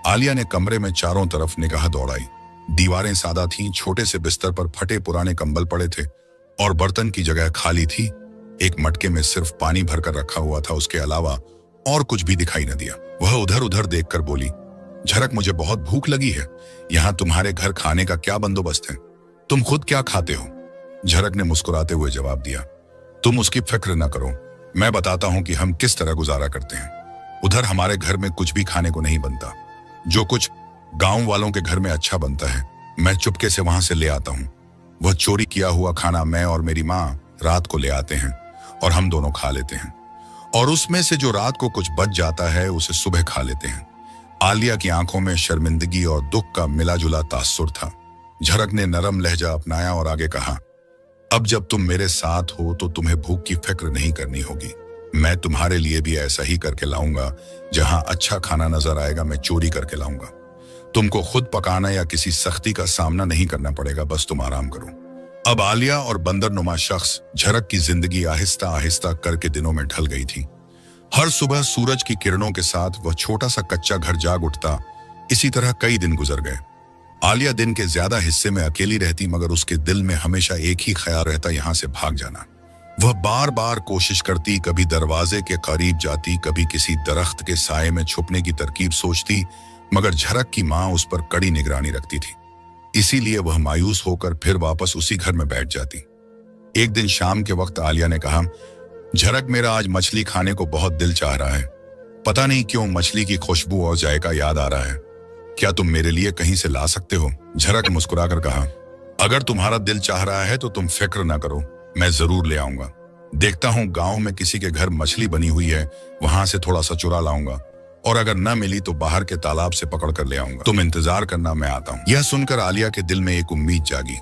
आलिया ने कमरे में चारों तरफ निगाह दौड़ाई। दीवारें सादा थीं, छोटे से बिस्तर पर फटे पुराने कंबल पड़े थे और बर्तन की जगह खाली थी। एक मटके में सिर्फ पानी भरकर रखा हुआ था, उसके अलावा और कुछ भी दिखाई न दिया। वह उधर उधर देखकर बोली, झरक, मुझे बहुत भूख लगी है। यहाँ तुम्हारे घर खाने का क्या बंदोबस्त है? तुम खुद क्या खाते हो? झरक ने मुस्कुराते हुए जवाब दिया, तुम उसकी फिक्र न करो, मैं बताता हूं कि हम किस तरह गुजारा करते हैं। उधर हमारे घर में कुछ भी खाने को नहीं बनता। जो कुछ गांव वालों के घर में अच्छा बनता है, मैं चुपके से वहां से ले आता हूं। वह चोरी किया हुआ खाना मैं और मेरी माँ रात को ले आते हैं और हम दोनों खा लेते हैं, और उसमें से जो रात को कुछ बच जाता है उसे सुबह खा लेते हैं। आलिया की आंखों में शर्मिंदगी और दुख का मिला-जुला तासुर था। झरक ने नरम लहजा अपनाया और आगे कहा, अब जब तुम मेरे साथ हो तो तुम्हें भूख की फिक्र नहीं करनी होगी। मैं तुम्हारे लिए भी ऐसा ही करके लाऊंगा। जहां अच्छा खाना नजर आएगा मैं चोरी करके लाऊंगा। तुमको खुद पकाना या किसी सख्ती का सामना नहीं करना पड़ेगा, बस तुम आराम करो। अब आलिया और बंदरनुमा शख्स झरक की जिंदगी आहिस्ता आहिस्ता करके दिनों में ढल गई थी। हर सुबह सूरज की किरणों के साथ वह छोटा सा कच्चा घर जाग उठता। इसी तरह कई दिन गुजर गए। आलिया दिन के ज्यादा हिस्से में अकेली रहती, मगर उसके दिल में हमेशा एक ही ख्याल रहता, यहां से भाग जाना। वह बार बार कोशिश करती, कभी दरवाजे के करीब जाती, कभी किसी दरख्त के साये में छुपने की तरकीब सोचती, मगर झरक की माँ उस पर कड़ी निगरानी रखती थी। इसीलिए वह मायूस होकर फिर वापस उसी घर में बैठ जाती। एक दिन शाम के वक्त आलिया ने कहा, झरक, मेरा आज मछली खाने को बहुत दिल चाह रहा है। पता नहीं क्यों मछली की खुशबू और जायका याद आ रहा है। क्या तुम मेरे लिए कहीं से ला सकते हो? झरक ने मुस्कुराकर कहा, अगर तुम्हारा दिल चाह रहा है तो तुम फिक्र ना करो, मैं जरूर ले आऊंगा। देखता हूँ गांव में किसी के घर मछली बनी हुई है, वहां से थोड़ा सा चुरा लाऊंगा, और अगर न मिली तो बाहर के तालाब से पकड़ कर ले आऊंगा। तुम इंतजार करना, मैं आता हूँ। यह सुनकर आलिया के दिल में एक उम्मीद जागी।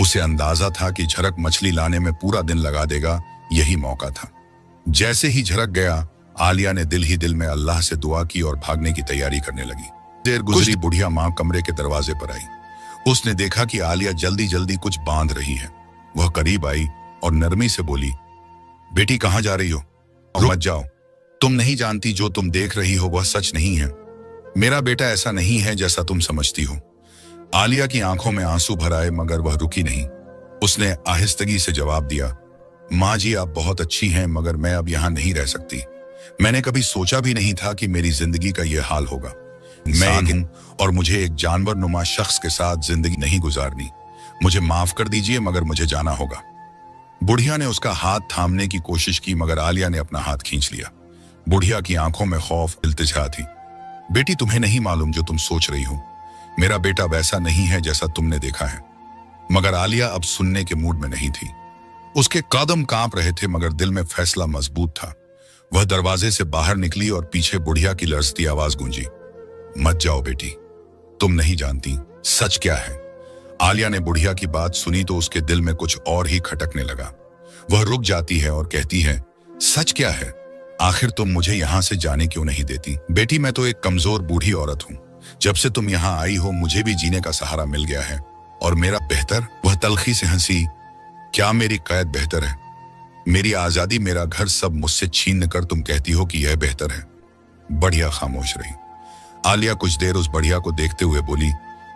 उसे अंदाजा था कि झरक मछली लाने में पूरा दिन लगा देगा, यही मौका था। जैसे ही झरक गया, आलिया ने दिल ही दिल में अल्लाह से दुआ की और भागने की तैयारी करने लगी। देर गुजरी, बुढ़िया माँ कमरे के दरवाजे पर आई। उसने देखा कि आलिया जल्दी जल्दी कुछ बांध रही है। वह करीब आई और नरमी से बोली, बेटी कहाँ जा रही हो? मत जाओ, तुम नहीं जानती जो तुम देख रही हो वह सच नहीं है। मेरा बेटा ऐसा नहीं है जैसा तुम समझती हो। आलिया की आंखों में आंसू भर आए, मगर वह रुकी नहीं। उसने आहिस्तगी से जवाब दिया, माँ जी, आप बहुत अच्छी हैं, मगर मैं अब यहाँ नहीं रह सकती। मैंने कभी सोचा भी नहीं था कि मेरी जिंदगी का यह हाल होगा। मैं हूं और मुझे एक जानवर नुमा शख्स के साथ जिंदगी नहीं गुजारनी। मुझे माफ कर दीजिए, मगर मुझे जाना होगा। बुढ़िया ने उसका हाथ थामने की कोशिश की, मगर आलिया ने अपना हाथ खींच लिया। बुढ़िया की आंखों में खौफ, इल्तिजा थी। बेटी, तुम्हें नहीं मालूम जो तुम सोच रही हो। मेरा बेटा वैसा नहीं है जैसा तुमने देखा है। मगर आलिया अब सुनने के मूड में नहीं थी। उसके कदम कांप रहे थे, मगर दिल में फैसला मजबूत था। वह दरवाजे से बाहर निकली और पीछे बुढ़िया की लरजती आवाज गूंजी, मत जाओ बेटी, तुम नहीं जानती सच क्या है। आलिया ने बुढ़िया की बात सुनी तो उसके दिल में कुछ और ही खटकने लगा। वह रुक जाती है और कहती है, सच क्या है? आखिर तुम मुझे यहाँ से जाने क्यों नहीं देती? बेटी, मैं तो एक कमजोर बूढ़ी औरत हूँ। जब से तुम यहाँ आई हो मुझे भी जीने का सहारा मिल गया है, और मेरा बेहतर? वह तलखी से हंसी, क्या मेरी कैद बेहतर है? मेरी आजादी, मेरा घर सब मुझसे छीन कर तुम कहती हो कि यह बेहतर है? बढ़िया खामोश रही। आलिया कुछ देर उस बढ़िया को देखते हुए बोली,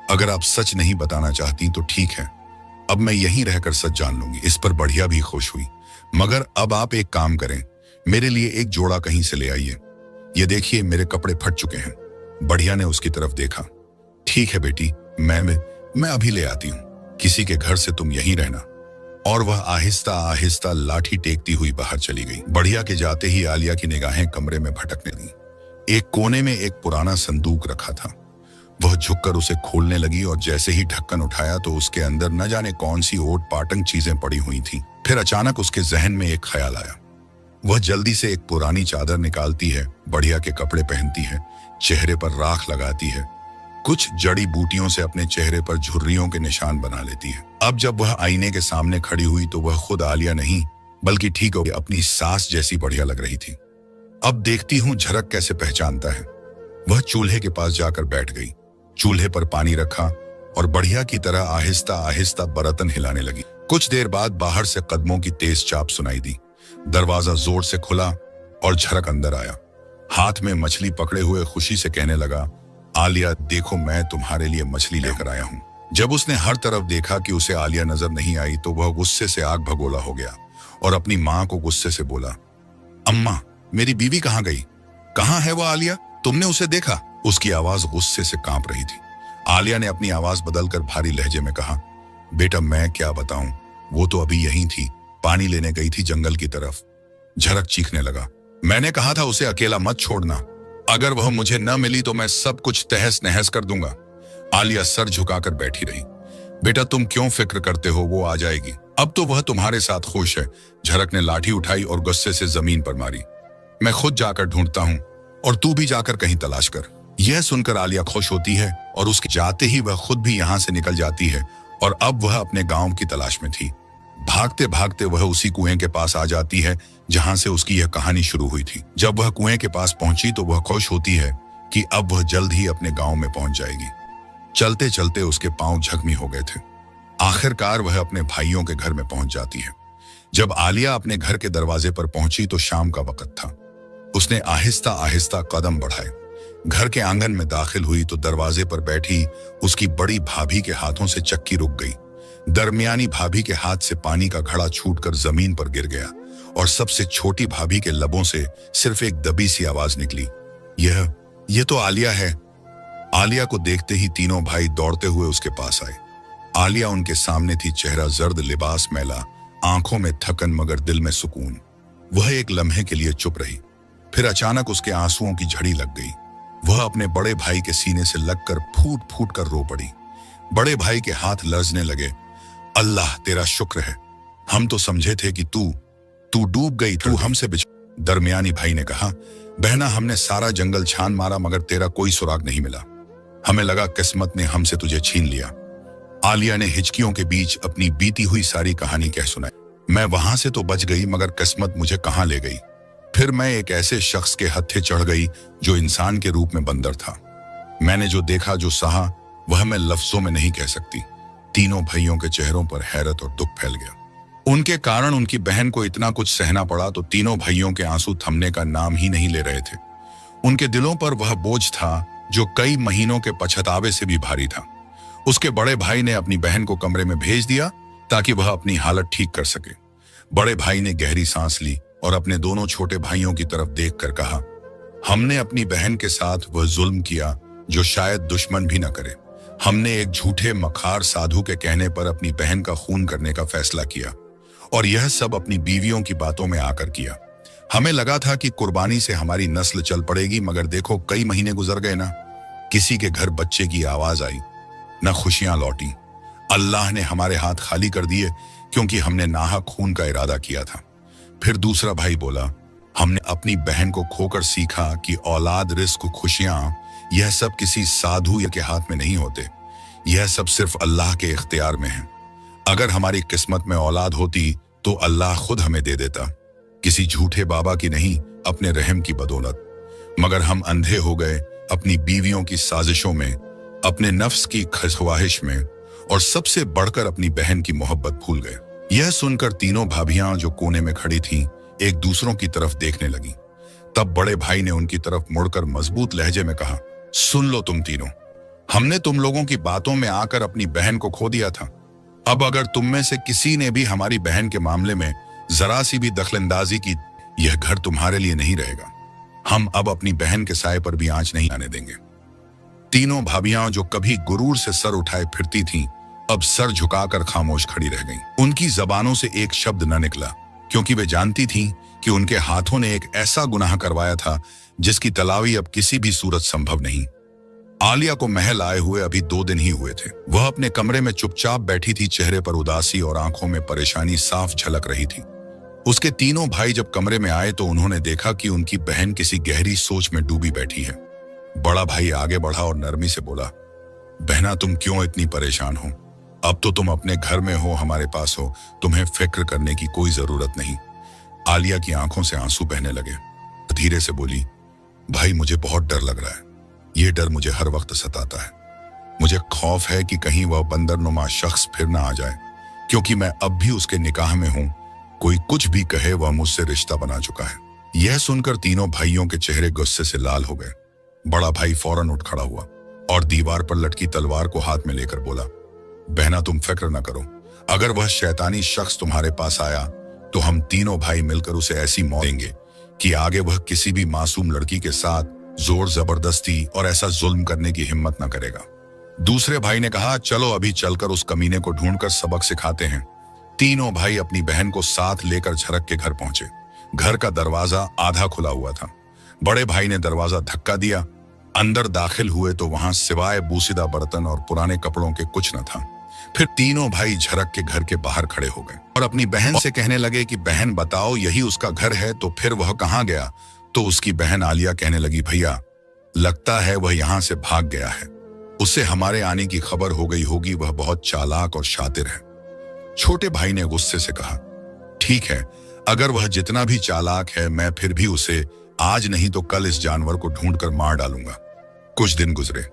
अगर आप सच नहीं बताना चाहती तो ठीक है, अब मैं यहीं रहकर सच जान लूंगी। इस पर बढ़िया भी खुश हुई। मगर अब आप एक काम करें, मेरे लिए एक जोड़ा कहीं से ले आइए। ये देखिए, मेरे कपड़े फट चुके हैं। बढ़िया ने उसकी तरफ देखा। ठीक है बेटी, मैं अभी ले आती हूँ। किसी के घर से तुम यहीं रहना। और वह आहिस्ता आहिस्ता लाठी टेकती हुई बाहर चली गई। बढ़िया के जाते ही आलिया की निगाहें कमरे में भटकने लगीं। एक कोने में एक पुराना संदूक रखा था। वह झुककर उसे खोलने लगी और जैसे ही ढक्कन उठाया तो उसके अंदर न जाने कौन सी ओट पाटंग चीजें पड़ी हुई थीं। फिर अचानक उसके जहन में एक ख्याल आया। वह जल्दी से एक पुरानी चादर निकालती है, बढ़िया के कपड़े पहनती है, चेहरे पर राख लगाती है, कुछ जड़ी बूटियों से अपने चेहरे पर झुर्रियों के निशान बना लेती है। अब जब वह आईने के सामने खड़ी हुई तो वह खुद आलिया नहीं बल्कि ठीक हो अपनी सास जैसी बढ़िया लग रही थी। अब देखती हूँ झरक कैसे पहचानता है। वह चूल्हे के पास जाकर बैठ गई, चूल्हे पर पानी रखा और बढ़िया की तरह आहिस्ता आहिस्ता बर्तन हिलाने लगी। कुछ देर बाद बाहर से कदमों की तेज चाप सुनाई दी। दरवाजा जोर से खुला और झरक अंदर आया। हाथ में मछली पकड़े हुए खुशी से कहने लगा, आलिया देखो मैं तुम्हारे लिए मछली लेकर आया हूँ। जब उसने हर तरफ देखा कि उसे आलिया नजर नहीं आई तो वह गुस्से से आग भगोला हो गया और अपनी माँ को गुस्से से बोला, अम्मा मेरी बीवी कहाँ गई? कहाँ है वो आलिया? तुमने उसे देखा? उसकी आवाज गुस्से से कांप रही थी। आलिया ने अपनी आवाज बदलकर भारी लहजे में कहा, बेटा मैं क्या बताऊं, वो तो अभी यहीं थी, पानी लेने गई थी जंगल की तरफ। झरक चीखने लगा, मैंने कहा था उसे अकेला मत छोड़ना, अगर वह मुझे न मिली तो मैं सब कुछ तहस नहस कर दूंगा। आलिया सर झुकाकर बैठी रही। बेटा तुम क्यों फिक्र करते हो, वो आ जाएगी, अब तो वह तुम्हारे साथ खुश है। झरक ने लाठी उठाई और गुस्से से जमीन पर मारी। मैं खुद जाकर ढूंढता हूं और तू भी जाकर कहीं तलाश कर। यह सुनकर आलिया खुश होती है और उसके जाते ही वह खुद भी यहां से निकल जाती है और अब वह अपने गांव की तलाश में थी। भागते भागते वह उसी कुएं के पास आ जाती है जहां से उसकी यह कहानी शुरू हुई थी। जब वह कुएं के पास पहुंची तो वह खुश होती है कि अब वह जल्द ही अपने गांव में पहुंच जाएगी। चलते चलते उसके पांव जख्मी हो गए थे। आखिरकार वह अपने भाइयों के घर में पहुंच जाती है। जब आलिया अपने घर के दरवाजे पर पहुंची तो शाम का वक्त था। उसने आहिस्ता आहिस्ता कदम बढ़ाए, घर के आंगन में दाखिल हुई तो दरवाजे पर बैठी उसकी बड़ी भाभी के हाथों से चक्की रुक गई। दरमियानी भाभी के हाथ से पानी का घड़ा छूटकर जमीन पर गिर गया और सबसे छोटी भाभी के लबों से सिर्फ एक दबी सी आवाज निकली, यह तो आलिया है। आलिया को देखते ही तीनों भाई दौड़ते हुए उसके पास आए। आलिया उनके सामने थी, चेहरा जर्द, लिबास मैला, आंखों में थकन मगर दिल में सुकून। वह एक लम्हे के लिए चुप रही, फिर अचानक उसके आंसुओं की झड़ी लग गई। वह अपने बड़े भाई के सीने से लगकर फूट फूट कर रो पड़ी। बड़े भाई के हाथ लरजने लगे। अल्लाह तेरा शुक्र है, हम तो समझे थे कि तू डूब गई, तू हमसे बिछड़। दरमियानी भाई ने कहा, बहना हमने सारा जंगल छान मारा मगर तेरा कोई सुराग नहीं मिला, हमें लगा किस्मत ने हमसे तुझे छीन लिया। आलिया ने हिचकियों के बीच अपनी बीती हुई सारी कहानी कह सुनाई। मैं वहां से तो बच गई मगर किस्मत मुझे कहां ले गई। फिर मैं एक ऐसे शख्स के हत्थे चढ़ गई जो इंसान के रूप में बंदर था। मैंने जो देखा, जो सहा, वह मैं लफ्जों में नहीं कह सकती। तीनों भाइयों के चेहरों पर हैरत और दुख फैल गया। उनके कारण उनकी बहन को इतना कुछ सहना पड़ा तो तीनों भाइयों के आंसू थमने का नाम ही नहीं ले रहे थे। उनके दिलों पर वह बोझ था जो कई महीनों के पछतावे से भी भारी था। उसके बड़े भाई ने अपनी बहन को कमरे में भेज दिया ताकि वह अपनी हालत ठीक कर सके। बड़े भाई ने गहरी सांस ली और अपने दोनों छोटे भाइयों की तरफ देखकर कहा, हमने अपनी बहन के साथ वह जुल्म किया जो शायद दुश्मन भी न करे। हमने एक झूठे मखार साधु के कहने पर अपनी बहन का खून करने का फैसला किया और यह सब अपनी बीवियों की बातों में आकर किया। हमें लगा था कि कुर्बानी से हमारी नस्ल चल पड़ेगी मगर देखो कई महीने गुजर गए ना, किसी के घर बच्चे की आवाज आई, न खुशियां लौटी। अल्लाह ने हमारे हाथ खाली कर दिए क्योंकि हमने नाहक खून का इरादा किया था। फिर दूसरा भाई बोला, हमने अपनी बहन को खोकर सीखा कि औलाद, रिस्क, खुशियां, यह सब किसी साधु के हाथ में नहीं होते, यह सब सिर्फ अल्लाह के इख्तियार में है। अगर हमारी किस्मत में औलाद होती तो अल्लाह खुद हमें दे देता, किसी झूठे बाबा की नहीं, अपने रहम की बदौलत। मगर हम अंधे हो गए अपनी बीवियों की साजिशों में, अपने नफ्स की ख्वाहिश में और सबसे बढ़कर अपनी बहन की मोहब्बत भूल गए। यह सुनकर तीनों भाभियां जो कोने में खड़ी थीं एक दूसरों की तरफ देखने लगी। तब बड़े भाई ने उनकी तरफ मुड़कर मजबूत लहजे में कहा, सुन लो तुम तीनों, हमने तुम लोगों की बातों में आकर अपनी बहन को खो दिया था। अब अगर तुम में से किसी ने भी हमारी बहन के मामले में जरा सी भी दखलंदाजी की, यह घर तुम्हारे लिए नहीं रहेगा। हम अब अपनी बहन के साए पर भी आंच नहीं आने देंगे। तीनों भाभियां जो कभी गुरूर से सर उठाए फिरती थीं, अब सर झुकाकर खामोश खड़ी रह गईं। उनकी जबानों से एक शब्द न निकला क्योंकि वे जानती थीं कि उनके हाथों ने एक ऐसा गुनाह करवाया था जिसकी तलावी अब किसी भी सूरत संभव नहीं। आलिया को महल आए हुए अभी 2 दिन ही हुए थे। वह अपने कमरे में चुपचाप बैठी थी, चेहरे पर उदासी और आंखों में परेशानी साफ झलक रही थी। उसके तीनों भाई जब कमरे में आए तो उन्होंने देखा कि उनकी बहन किसी गहरी सोच में डूबी बैठी है। बड़ा भाई आगे बढ़ा और नरमी से बोला, बहना तुम क्यों इतनी परेशान हो? अब तो तुम अपने घर में हो, हमारे पास हो, तुम्हें फिक्र करने की कोई जरूरत नहीं। आलिया की आंखों से आंसू बहने लगे। धीरे से बोली, भाई मुझे बहुत डर लग रहा है। ये डर मुझे हर वक्त सताता है। मुझे खौफ है कि कहीं वह बंदरनुमा शख्स फिर ना आ जाए, क्योंकि मैं अब भी उसके निकाह में हूं। कोई कुछ भी कहे, वह मुझसे रिश्ता बना चुका है। यह सुनकर तीनों भाइयों के चेहरे गुस्से से लाल हो गए। बड़ा भाई फौरन उठ खड़ा हुआ और दीवार पर लटकी तलवार को हाथ में लेकर बोला, बहना तुम फिक्र न करो। अगर वह शैतानी शख्स तुम्हारे पास आया तो हम तीनों भाई मिलकर उसे ऐसी मौत देंगे कि आगे वह किसी भी मासूम लड़की के साथ जोर जबरदस्ती और ऐसा जुल्म करने की हिम्मत न करेगा। दूसरे भाई ने कहा, चलो अभी चलकर उस कमीने को ढूंढकर सबक सिखाते हैं। तीनों भाई अपनी बहन को साथ लेकर झरक के घर पहुंचे। घर का दरवाजा आधा खुला हुआ था। बड़े भाई ने दरवाजा धक्का दिया। अंदर दाखिल हुए तो वहां सिवाय बूसीदा बर्तन और पुराने कपड़ों के कुछ न था। फिर तीनों भाई झरक के घर के बाहर खड़े हो गए और अपनी बहन से कहने लगे कि बहन बताओ, यही उसका घर है तो फिर वह कहाँ गया? तो उसकी बहन आलिया कहने लगी, भैया लगता है वह यहां से भाग गया है। उसे हमारे आने की खबर हो गई होगी। वह बहुत चालाक और शातिर है। छोटे भाई ने गुस्से से कहा, ठीक है, अगर वह जितना भी चालाक है, मैं फिर भी उसे आज नहीं तो कल इस जानवर को ढूंढकर मार डालूंगा। कुछ दिन गुजरे।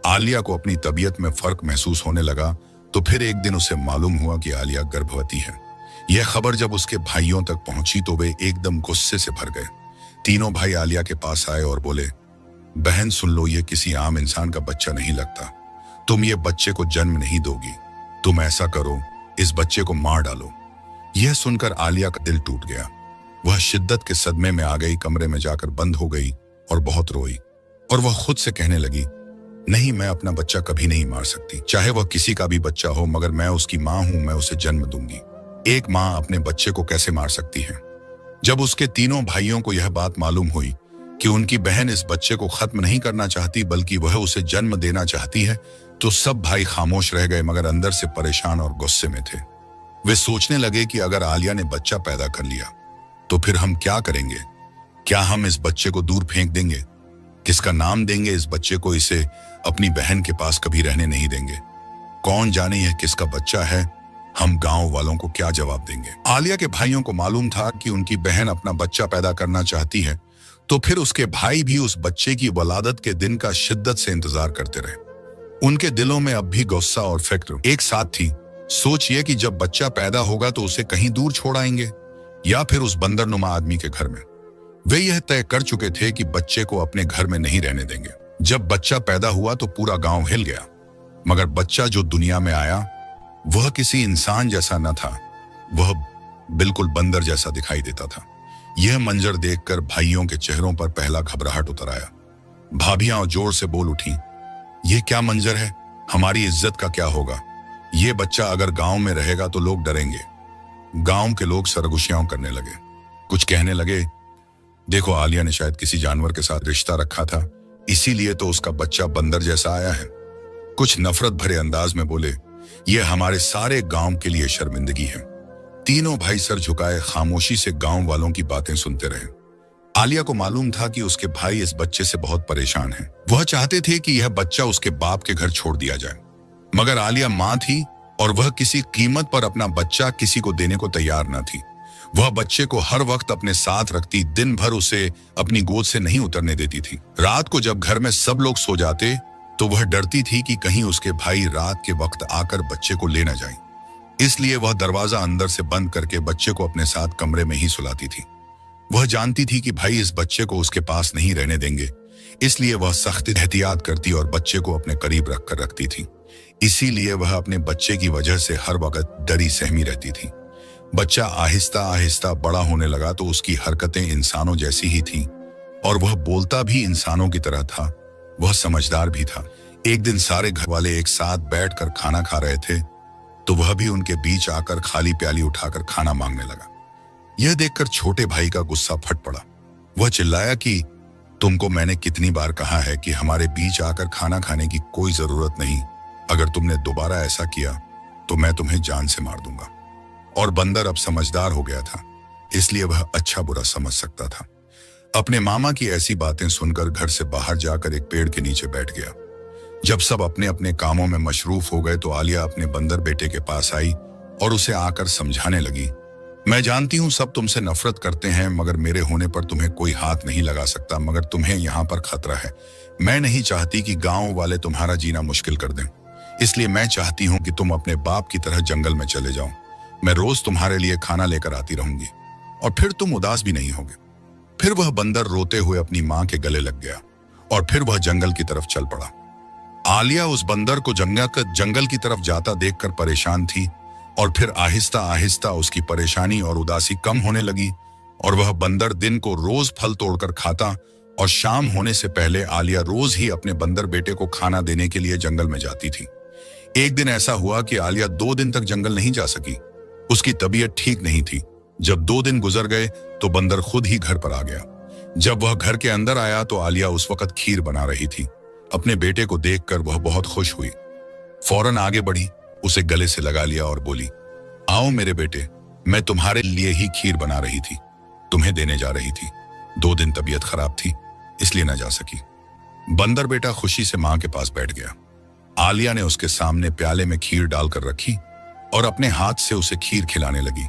आलिया को अपनी तबीयत में फर्क महसूस होने लगा तो फिर एक दिन उसे मालूम हुआ कि आलिया गर्भवती है। यह खबर जब उसके भाइयों तक पहुंची तो वे एकदम गुस्से से भर गए। तीनों भाई आलिया के पास आए और बोले, बहन सुन लो, ये किसी आम इंसान का बच्चा नहीं लगता। तुम ये बच्चे को जन्म नहीं दोगी। तुम ऐसा करो, इस बच्चे को मार डालो। यह सुनकर आलिया का दिल टूट गया। वह शिद्दत के सदमे में आ गई, कमरे में जाकर बंद हो गई और बहुत रोई। और वह खुद से कहने लगी, नहीं, मैं अपना बच्चा कभी नहीं मार सकती, चाहे वह किसी का भी बच्चा हो, मगर मैं उसकी माँ हूं, मैं उसे जन्म दूंगी। एक माँ अपने बच्चे को कैसे मार सकती है? जब उसके तीनों भाइयों को यह बात मालूम हुई कि उनकी बहन इस बच्चे को खत्म नहीं करना चाहती बल्कि वह उसे जन्म देना चाहती है, तो सब भाई खामोश रह गए, मगर अंदर से परेशान और गुस्से में थे। वे सोचने लगे कि अगर आलिया ने बच्चा पैदा कर लिया तो फिर हम क्या करेंगे? क्या हम इस बच्चे को दूर फेंक देंगे? किसका नाम देंगे इस बच्चे को? इसे अपनी बहन के पास कभी रहने नहीं देंगे। कौन जाने यह किसका बच्चा है? हम गांव वालों को क्या जवाब देंगे? आलिया के भाइयों को मालूम था कि उनकी बहन अपना बच्चा पैदा करना चाहती है, तो फिर उसके भाई भी उस बच्चे की वलादत के दिन का शिद्दत से इंतजार करते रहे। उनके दिलों में अब भी गुस्सा और फिक्र एक साथ थी। सोचिए कि जब बच्चा पैदा होगा तो उसे कहीं दूर छोड़ आएंगे या फिर उस बंदरनुमा आदमी के घर में। वे यह तय कर चुके थे कि बच्चे को अपने घर में नहीं रहने देंगे। जब बच्चा पैदा हुआ तो पूरा गांव हिल गया, मगर बच्चा जो दुनिया में आया वह किसी इंसान जैसा न था। वह बिल्कुल बंदर जैसा दिखाई देता था। यह मंजर देखकर भाइयों के चेहरों पर पहला घबराहट उतर आया। भाभियां जोर से बोल उठी, यह क्या मंजर है? हमारी इज्जत का क्या होगा? ये बच्चा अगर गांव में रहेगा तो लोग डरेंगे। गांव के लोग सरगुशियां करने लगे। कुछ कहने लगे, देखो आलिया ने शायद किसी जानवर के साथ रिश्ता रखा था, इसीलिए तो उसका बच्चा बंदर जैसा आया है। कुछ नफरत भरे अंदाज में बोले, यह हमारे सारे गांव के लिए शर्मिंदगी है। तीनों भाई सर झुकाए खामोशी से गांव वालों की बातें सुनते रहे। आलिया को मालूम था कि उसके भाई इस बच्चे से बहुत परेशान हैं। वह चाहते थे कि यह बच्चा उसके बाप के घर छोड़ दिया जाए, मगर आलिया मां थी और वह किसी कीमत पर अपना बच्चा किसी को देने को तैयार न थी। वह बच्चे को हर वक्त अपने साथ रखती, दिन भर उसे अपनी गोद से नहीं उतरने देती थी। रात को जब घर में सब लोग सो जाते तो वह डरती थी कि कहीं उसके भाई रात के वक्त आकर बच्चे को ले न जाएं। इसलिए वह दरवाजा अंदर से बंद करके बच्चे को अपने साथ कमरे में ही सुलाती थी। वह जानती थी कि भाई इस बच्चे को उसके पास नहीं रहने देंगे, इसलिए वह सख्त एहतियात करती और बच्चे को अपने करीब रखकर रखती थी। इसीलिए वह अपने बच्चे की वजह से हर वक्त डरी सहमी रहती थी। बच्चा आहिस्ता आहिस्ता बड़ा होने लगा तो उसकी हरकतें इंसानों जैसी ही थीं और वह बोलता भी इंसानों की तरह था। वह समझदार भी था। एक दिन सारे घर वाले एक साथ बैठकर खाना खा रहे थे तो वह भी उनके बीच आकर खाली प्याली उठाकर खाना मांगने लगा। यह देखकर छोटे भाई का गुस्सा फट पड़ा। वह चिल्लाया कि तुमको मैंने कितनी बार कहा है कि हमारे बीच आकर खाना खाने की कोई जरूरत नहीं। अगर तुमने दोबारा ऐसा किया तो मैं तुम्हें जान से मार दूंगा। और बंदर अब समझदार हो गया था, इसलिए वह अच्छा बुरा समझ सकता था। अपने मामा की ऐसी बातें सुनकर घर से बाहर जाकर एक पेड़ के नीचे बैठ गया। जब सब अपने अपने कामों में मशरूफ हो गए तो आलिया अपने बंदर बेटे के पास आई और उसे आकर समझाने लगी, मैं जानती हूं सब तुमसे नफरत करते हैं, मगर मेरे होने पर तुम्हें कोई हाथ नहीं लगा सकता। मगर तुम्हें यहाँ पर खतरा है। मैं नहीं चाहती कि गांव वाले तुम्हारा जीना मुश्किल कर दें, इसलिए मैं चाहती हूं कि तुम अपने बाप की तरह जंगल में चले जाओ। मैं रोज तुम्हारे लिए खाना लेकर आती रहूंगी और फिर तुम उदास भी नहीं होगे। फिर वह बंदर रोते हुए अपनी मां के गले लग गया और फिर वह जंगल की तरफ चल पड़ा। आलिया उस बंदर को जंगल की तरफ जाता देखकर परेशान थी और फिर आहिस्ता आहिस्ता उसकी परेशानी और उदासी कम होने लगी और वह बंदर दिन को रोज फल तोड़कर खाता और शाम होने से पहले आलिया रोज ही अपने बंदर बेटे को खाना देने के लिए जंगल में जाती थी। एक दिन ऐसा हुआ कि आलिया 2 दिन तक जंगल नहीं जा सकी। उसकी तबीयत ठीक नहीं थी। जब 2 दिन गुजर गए तो बंदर खुद ही घर पर आ गया। जब वह घर के अंदर आया तो आलिया उस वक्त खीर बना रही थी। अपने बेटे को देखकर वह बहुत खुश हुई। फौरन आगे बढ़ी, उसे गले से लगा लिया और बोली, आओ मेरे बेटे, मैं तुम्हारे लिए ही खीर बना रही थी, तुम्हें देने जा रही थी। 2 दिन तबीयत खराब थी इसलिए न जा सकी। बंदर बेटा खुशी से मां के पास बैठ गया। आलिया ने उसके सामने प्याले में खीर डालकर रखी और अपने हाथ से उसे खीर खिलाने लगी।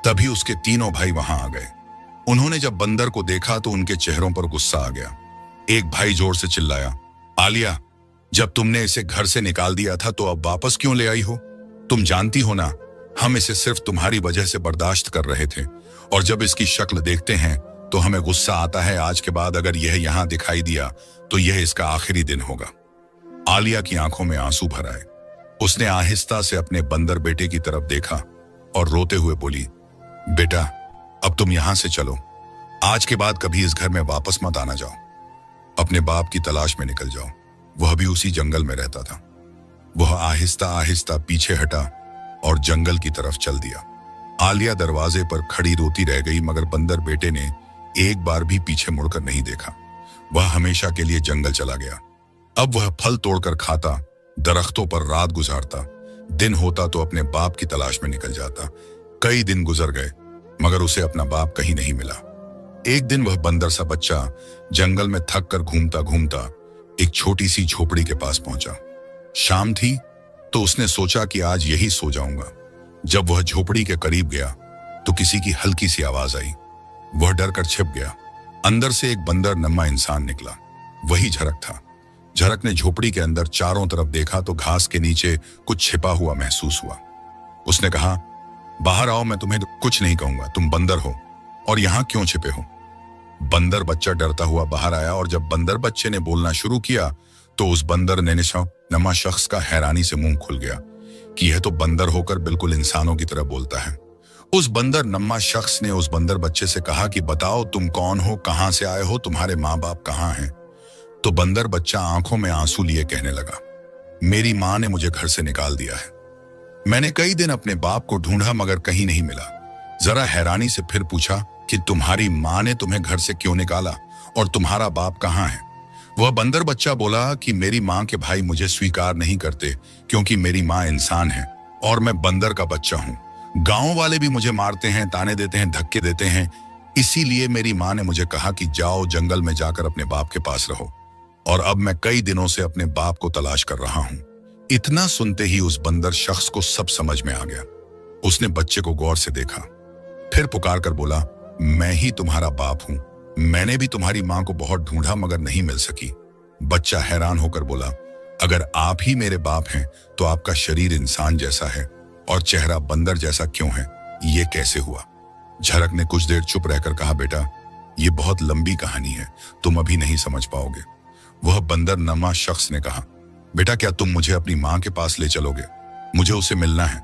तभी उसके तीनों भाई वहां आ गए। उन्होंने जब बंदर को देखा तो उनके चेहरों पर गुस्सा आ गया। एक भाई जोर से चिल्लाया, आलिया, जब तुमने इसे घर से निकाल दिया था तो अब वापस क्यों ले आई हो? तुम जानती हो ना, हम इसे सिर्फ तुम्हारी वजह से बर्दाश्त कर रहे थे और जब इसकी शक्ल देखते हैं तो हमें गुस्सा आता है। आज के बाद अगर यह यहां दिखाई दिया तो यह इसका आखिरी दिन होगा। आलिया की आंखों में आंसू भर आए। उसने आहिस्ता से अपने बंदर बेटे की तरफ देखा और रोते हुए बोली, बेटा, अब तुम यहां से चलो। आज के बाद कभी इस घर में वापस मत आना। जाओ, अपने बाप की तलाश में निकल जाओ। वह भी उसी जंगल में रहता था। वह आहिस्ता आहिस्ता पीछे हटा और जंगल की तरफ चल दिया। आलिया दरवाजे पर खड़ी रोती रह गई, मगर बंदर बेटे ने एक बार भी पीछे मुड़कर नहीं देखा। वह हमेशा के लिए जंगल चला गया। अब वह फल तोड़कर खाता, दरख्तों पर रात गुजारता, दिन होता तो अपने बाप की तलाश में निकल जाता। कई दिन गुजर गए मगर उसे अपना बाप कहीं नहीं मिला। एक दिन वह बंदर सा बच्चा जंगल में थक कर घूमता घूमता एक छोटी सी झोपड़ी के पास पहुंचा। शाम थी तो उसने सोचा कि आज यही सो जाऊंगा। जब वह झोपड़ी के करीब गया तो किसी की हल्की सी आवाज आई। वह डर कर छिप गया। अंदर से एक बंदर नम्मा इंसान निकला। वही झरक था। झरक ने झोपड़ी के अंदर चारों तरफ देखा तो घास के नीचे कुछ छिपा हुआ महसूस हुआ। उसने कहा, बाहर आओ, मैं तुम्हें कुछ नहीं कहूंगा। तुम बंदर हो और यहां क्यों छिपे हो? बंदर बच्चा डरता हुआ बाहर आया और जब बंदर बच्चे ने बोलना शुरू किया तो उस बंदर नन्मा शख्स का हैरानी से मुंह खुल गया कि यह तो बंदर होकर बिल्कुल इंसानों की तरह बोलता है। उस बंदर नम्मा शख्स ने उस बंदर बच्चे से कहा कि बताओ तुम कौन हो, कहां से आए हो, तुम्हारे माँ बाप कहाँ हैं? तो बंदर बच्चा आंखों में आंसू लिए कहने लगा, मेरी माँ ने मुझे घर से निकाल दिया है। मैंने कई दिन अपने बाप को ढूंढा मगर कहीं नहीं मिला। जरा हैरानी से फिर पूछा कि तुम्हारी माँ ने तुम्हें घर से क्यों निकाला और तुम्हारा बाप कहाँ है? वह बंदर बच्चा बोला कि मेरी माँ के भाई मुझे स्वीकार नहीं करते क्योंकि मेरी माँ इंसान है और मैं बंदर का बच्चा हूँ। गांव वाले भी मुझे मारते हैं, ताने देते हैं, धक्के देते हैं। इसीलिए मेरी माँ ने मुझे कहा कि जाओ जंगल में जाकर अपने बाप के पास रहो और अब मैं कई दिनों से अपने बाप को तलाश कर रहा हूँ। इतना सुनते ही उस बंदर शख्स को सब समझ में आ गया। उसने बच्चे को गौर से देखा, फिर पुकार कर बोला, मैं ही तुम्हारा बाप हूँ। मैंने भी तुम्हारी माँ को बहुत ढूंढा मगर नहीं मिल सकी। बच्चा हैरान होकर बोला, अगर आप ही मेरे बाप हैं तो आपका शरीर इंसान जैसा है और चेहरा बंदर जैसा क्यों है? ये कैसे हुआ? झरक ने कुछ देर चुप रहकर कहा, बेटा, ये बहुत लंबी कहानी है, तुम अभी नहीं समझ पाओगे। वह बंदर नमा शख्स ने कहा, बेटा, क्या तुम मुझे अपनी माँ के पास ले चलोगे? मुझे उसे मिलना है।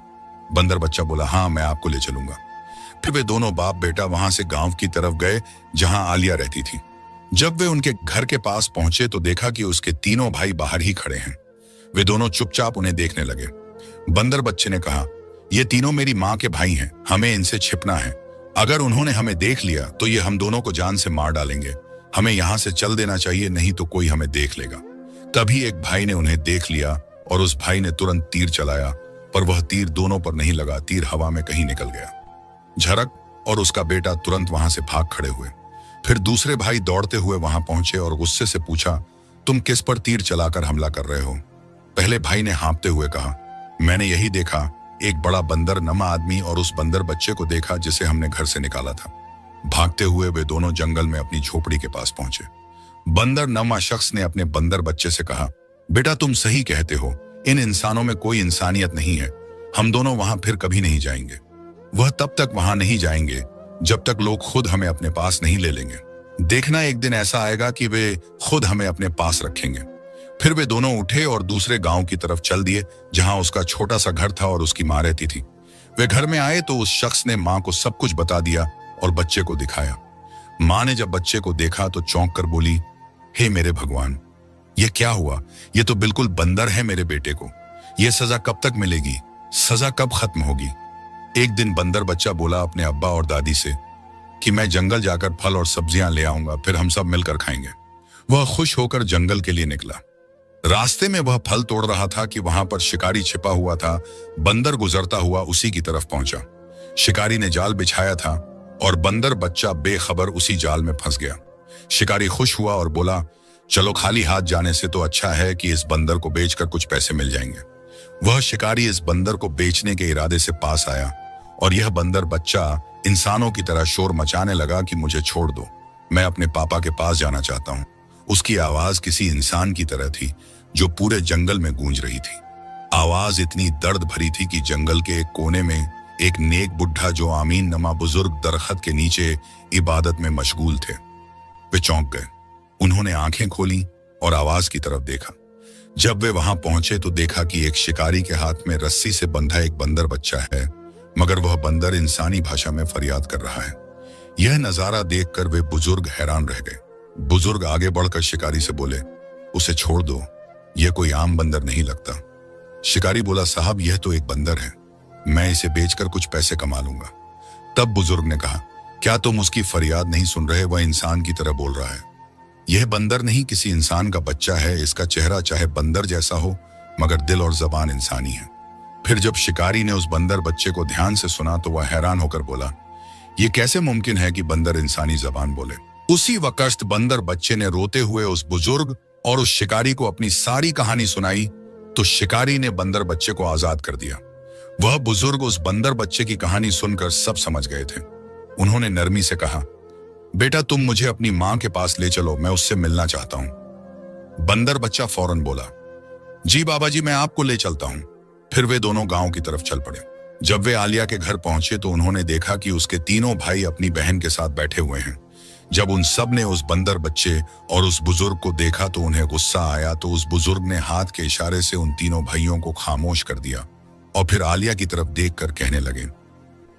बंदर बच्चा बोला, हाँ, मैं आपको ले चलूंगा। फिर वे दोनों बाप बेटा वहां से गांव की तरफ गए जहां आलिया रहती थी। जब वे उनके घर के पास पहुंचे तो देखा कि उसके तीनों भाई बाहर ही खड़े हैं। वे दोनों चुपचाप उन्हें देखने लगे। बंदर बच्चे ने कहा, ये तीनों मेरी माँ के भाई हैं, हमें इनसे छिपना है। अगर उन्होंने हमें देख लिया तो ये हम दोनों को जान से मार डालेंगे। हमें यहां से चल देना चाहिए, नहीं तो कोई हमें देख लेगा। तभी एक भाई ने उन्हें देख लिया और उस भाई ने तुरंत तीर चलाया, पर वह तीर दोनों पर नहीं लगा, तीर हवा में कहीं निकल गया। झरक और उसका बेटा तुरंत वहां से भाग खड़े हुए। फिर दूसरे भाई दौड़ते हुए वहां पहुंचे और गुस्से से पूछा, तुम किस पर तीर चलाकर हमला कर रहे हो? पहले भाई ने हाँफते हुए कहा, मैंने यही देखा, एक बड़ा बंदर नमा आदमी और उस बंदर बच्चे को देखा जिसे हमने घर से निकाला था। भागते हुए वे दोनों जंगल में अपनी झोपड़ी के पास पहुंचे। बंदर नमा शख्स ने अपने बंदर बच्चे से कहा, बेटा तुम सही कहते हो, इन इंसानों में कोई इंसानियत नहीं है, हम दोनों वहां फिर कभी नहीं जाएंगे। वह तब तक वहां नहीं जाएंगे जब तक लोग खुद हमें अपने पास नहीं ले लेंगे। देखना एक दिन ऐसा आएगा कि वे खुद हमें अपने पास रखेंगे। फिर वे दोनों उठे और दूसरे गांव की तरफ चल दिए जहां उसका छोटा सा घर था और उसकी मां रहती थी। वे घर में आए तो उस शख्स ने मां को सब कुछ बता दिया और बच्चे को दिखाया। मां ने जब बच्चे को देखा तो चौंक कर बोली, हे मेरे भगवान, ये क्या हुआ? ये तो बिल्कुल बंदर है मेरे बेटे को। ये सजा कब तक मिलेगी? सजा कब खत्म होगी? एक दिन बंदर बच्चा बोला अपने अब्बा और दादी से कि मैं जंगल जाकर फल और सब्जियां ले आऊंगा, फिर हम सब मिलकर खाएंगे। वह खुश होकर जंगल के लिए निकला। रास्ते में वह फल तोड़ रहा था कि वहां पर शिकारी छिपा हुआ था। बंदर गुजरता हुआ उसी की तरफ पहुंचा। शिकारी ने जाल बिछाया था और बंदर बच्चा बेखबर उसी जाल में फंस गया। शिकारी खुश हुआ और बोला, चलो खाली हाथ जाने से तो अच्छा है कि इस बंदर को बेचकर कुछ पैसे मिल जाएंगे। वह शिकारी इस बंदर को बेचने के इरादे से पास आया और यह बंदर बच्चा इंसानों की तरह शोर मचाने लगा कि मुझे छोड़ दो, मैं अपने पापा के पास जाना चाहता हूं। उसकी आवाज किसी इंसान की तरह थी जो पूरे जंगल में गूंज रही थी। आवाज इतनी दर्द भरी थी कि जंगल के एक कोने में एक नेक बुढ़ा जो आमीन नमा बुजुर्ग दरख्त के नीचे इबादत में मशगूल थे। वे चौंक गए। उन्होंने आंखें खोली और आवाज की तरफ देखा। जब वे वहां पहुंचे तो देखा कि एक शिकारी के हाथ में रस्सी से बंधा एक बंदर बच्चा है, मगर वह बंदर इंसानी भाषा में फरियाद कर रहा है। यह नजारा देखकर वे बुजुर्ग हैरान रह गए। बुजुर्ग आगे बढ़कर शिकारी से बोले, उसे छोड़ दो, यह कोई आम बंदर नहीं लगता। शिकारी बोला, साहब यह तो एक बंदर है, मैं इसे बेचकर कुछ पैसे कमा लूंगा। तब बुजुर्ग ने कहा, क्या तुम उसकी फरियाद नहीं सुन रहे? वह इंसान की तरह बोल रहा है। यह बंदर नहीं, किसी इंसान का बच्चा है। इसका चेहरा चाहे बंदर जैसा हो, मगर दिल और जबान इंसानी है। फिर जब शिकारी ने उस बंदर बच्चे को ध्यान से सुना तो वह हैरान होकर बोला, यह कैसे मुमकिन है कि बंदर इंसानी जबान बोले? उसी वक्त बंदर बच्चे ने रोते हुए उस बुजुर्ग और उस शिकारी को अपनी सारी कहानी सुनाई तो शिकारी ने बंदर बच्चे को आजाद कर दिया। वह बुजुर्ग उस बंदर बच्चे की कहानी सुनकर सब समझ गए थे। उन्होंने नरमी से कहा, बेटा तुम मुझे अपनी मां के पास ले चलो, मैं उससे मिलना चाहता हूं। बंदर बच्चा फौरन बोला, जी बाबा जी, मैं आपको ले चलता हूं। फिर वे दोनों गांव की तरफ चल पड़े। जब वे आलिया के घर पहुंचे तो उन्होंने देखा कि उसके तीनों भाई अपनी बहन के साथ बैठे हुए हैं। जब उन सब ने उस बंदर बच्चे और उस बुजुर्ग को देखा तो उन्हें गुस्सा आया, तो उस बुजुर्ग ने हाथ के इशारे से उन तीनों भाइयों को खामोश कर दिया और फिर आलिया की तरफ देखकर कहने लगे,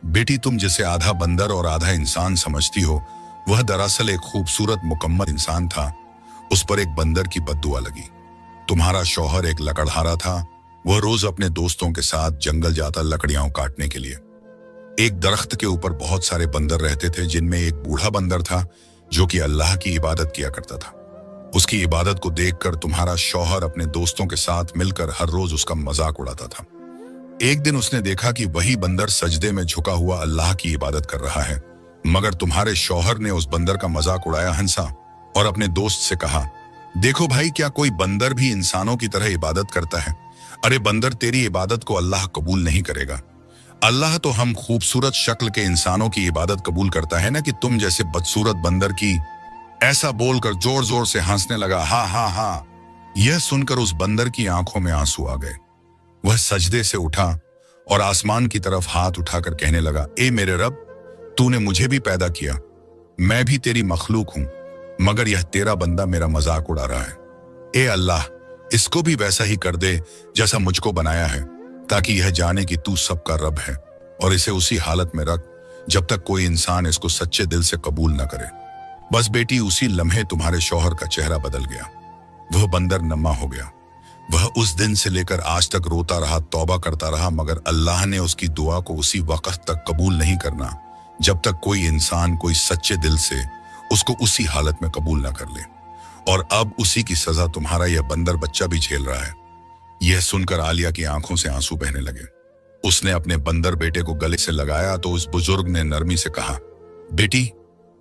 बेटी तुम जिसे आधा बंदर और आधा इंसान समझती हो, वह दरअसल एक खूबसूरत मुकम्मल इंसान था। उस पर एक बंदर की बद्दुआ लगी। तुम्हारा शौहर एक लकड़हारा था। वह रोज अपने दोस्तों के साथ जंगल जाता लकड़ियां काटने के लिए। एक दरख्त के ऊपर बहुत सारे बंदर रहते थे, जिनमें एक बूढ़ा बंदर था जो कि अल्लाह की इबादत किया करता था। उसकी इबादत को देखकर तुम्हारा शौहर अपने दोस्तों के साथ मिलकर हर रोज उसका मजाक उड़ाता था। एक दिन उसने देखा कि वही बंदर सजदे में झुका हुआ अल्लाह की इबादत कर रहा है, मगर तुम्हारे शौहर ने उस बंदर का मजाक उड़ाया, हंसा और अपने दोस्त से कहा, देखो भाई, क्या कोई बंदर भी इंसानों की तरह इबादत करता है? अरे बंदर, तेरी इबादत को अल्लाह कबूल नहीं करेगा। अल्लाह तो हम खूबसूरत शक्ल के इंसानों की इबादत कबूल करता है ना कि तुम जैसे बदसूरत बंदर की। ऐसा बोलकर जोर जोर से हंसने लगा। हा हा हा। यह सुनकर उस बंदर की आंखों में आंसू आ गए। वह सजदे से उठा और आसमान की तरफ हाथ उठाकर कहने लगा, ए मेरे रब, तूने मुझे भी पैदा किया, मैं भी तेरी मखलूक हूं, मगर यह तेरा बंदा मेरा मजाक उड़ा रहा है। ए अल्लाह, इसको भी वैसा ही कर दे जैसा मुझको बनाया है, ताकि यह जाने कि तू सबका रब है, और इसे उसी हालत में रख जब तक कोई इंसान इसको सच्चे दिल से कबूल न करे। बस बेटी, उसी लम्हे तुम्हारे शौहर का चेहरा बदल गया। वह बंदर नम्मा हो गया। वह उस दिन से लेकर आज तक रोता रहा, तौबा करता रहा, मगर अल्लाह ने उसकी दुआ को उसी वक्त तक कबूल नहीं करना जब तक कोई इंसान कोई सच्चे दिल से उसको उसी हालत में कबूल ना कर ले, और अब उसी की सजा तुम्हारा यह बंदर बच्चा भी झेल रहा है। यह सुनकर आलिया की आंखों से आंसू बहने लगे। उसने अपने बंदर बेटे को गले से लगाया तो उस बुजुर्ग ने नरमी से कहा, बेटी,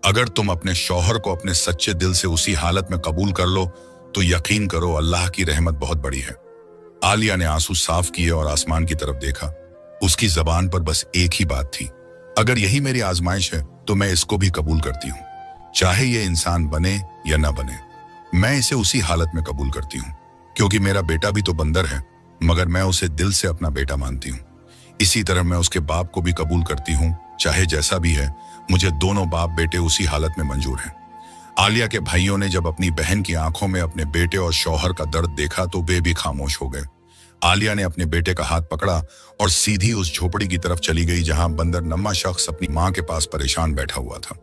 अगर तुम अपने शौहर को अपने सच्चे दिल से उसी हालत में कबूल कर लो तो यकीन करो अल्लाह की रहमत बहुत बड़ी है। आलिया ने आंसू साफ किए और आसमान की तरफ देखा। उसकी जबान पर बस एक ही बात थी, अगर यही मेरी आजमाइश है तो मैं इसको भी कबूल करती हूँ, चाहे ये इंसान बने या ना बने, मैं इसे उसी हालत में कबूल करती हूँ, क्योंकि मेरा बेटा भी तो बंदर है मगर मैं उसे दिल से अपना बेटा मानती हूँ। इसी तरह मैं उसके बाप को भी कबूल करती हूँ, चाहे जैसा भी है, मुझे दोनों बाप बेटे उसी हालत में मंजूर हैं। आलिया के भाइयों ने जब अपनी बहन की आंखों में अपने बेटे और शौहर का दर्द देखा तो वे भी खामोश हो गए। आलिया ने अपने बेटे का हाथ पकड़ा और सीधी उस झोपड़ी की तरफ चली गई जहां बंदर नम्मा शख्स अपनी मां के पास परेशान बैठा हुआ था।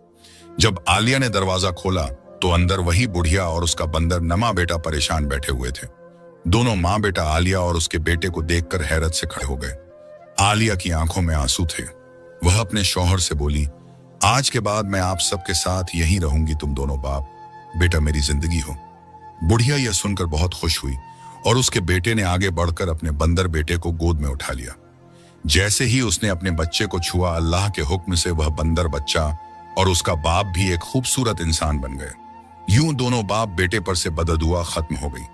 जब आलिया ने दरवाजा खोला तो अंदर वही बुढ़िया और उसका बंदर नमा बेटा परेशान बैठे हुए थे। दोनों मां बेटा आलिया और उसके बेटे को देखकर हैरत से खड़े हो गए। आलिया की आंखों में आंसू थे। वह अपने शौहर से बोली, आज के बाद मैं आप सबके साथ यहीं रहूंगी, तुम दोनों बाप बेटा मेरी जिंदगी हो। बुढ़िया यह सुनकर बहुत खुश हुई और उसके बेटे ने आगे बढ़कर अपने बंदर बेटे को गोद में उठा लिया। जैसे ही उसने अपने बच्चे को छुआ, अल्लाह के हुक्म से वह बंदर बच्चा और उसका बाप भी एक खूबसूरत इंसान बन गए। यूं दोनों बाप बेटे पर से बददुआ खत्म हो गई।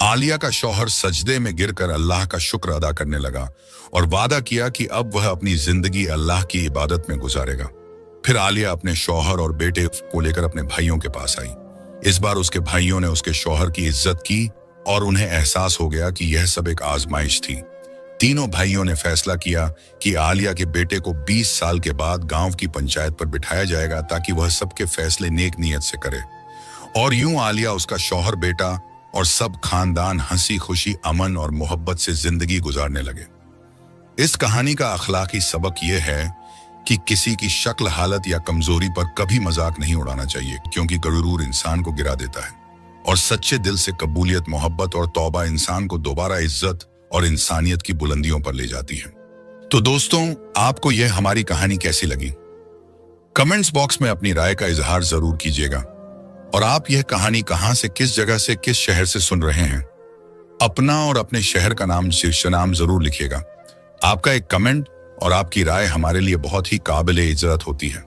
आलिया का शौहर सजदे में गिरकर अल्लाह का शुक्र अदा करने लगा और वादा किया कि अब वह अपनी जिंदगी अल्लाह की इबादत में गुजारेगा। फिर आलिया अपने शौहर और बेटे को लेकर अपने भाइयों के पास आई। इस बार उसके भाइयों ने उसके शौहर की इज्जत की और उन्हें एहसास हो गया कि यह सब एक आजमाइश थी। तीनों भाइयों ने फैसला किया कि आलिया के बेटे को 20 साल के बाद गांव की पंचायत पर बिठाया जाएगा ताकि वह सबके फैसले नेक नियत से करे। और यूं आलिया, उसका शौहर, बेटा और सब खानदान हंसी खुशी, अमन और मोहब्बत से जिंदगी गुजारने लगे। इस कहानी का अखलाकी सबक यह है कि किसी की शक्ल, हालत या कमजोरी पर कभी मजाक नहीं उड़ाना चाहिए, क्योंकि गरूर इंसान को गिरा देता है और सच्चे दिल से कबूलियत, मोहब्बत और तौबा इंसान को दोबारा इज्जत और इंसानियत की बुलंदियों पर ले जाती है। तो दोस्तों, आपको यह हमारी कहानी कैसी लगी? कमेंट्स बॉक्स में अपनी राय का इजहार जरूर कीजिएगा। और आप यह कहानी कहां से, किस जगह से, किस शहर से सुन रहे हैं? अपना और अपने शहर का नाम, शीर्ष नाम जरूर लिखिएगा। आपका एक कमेंट और आपकी राय हमारे लिए बहुत ही काबिल इज्जत होती है।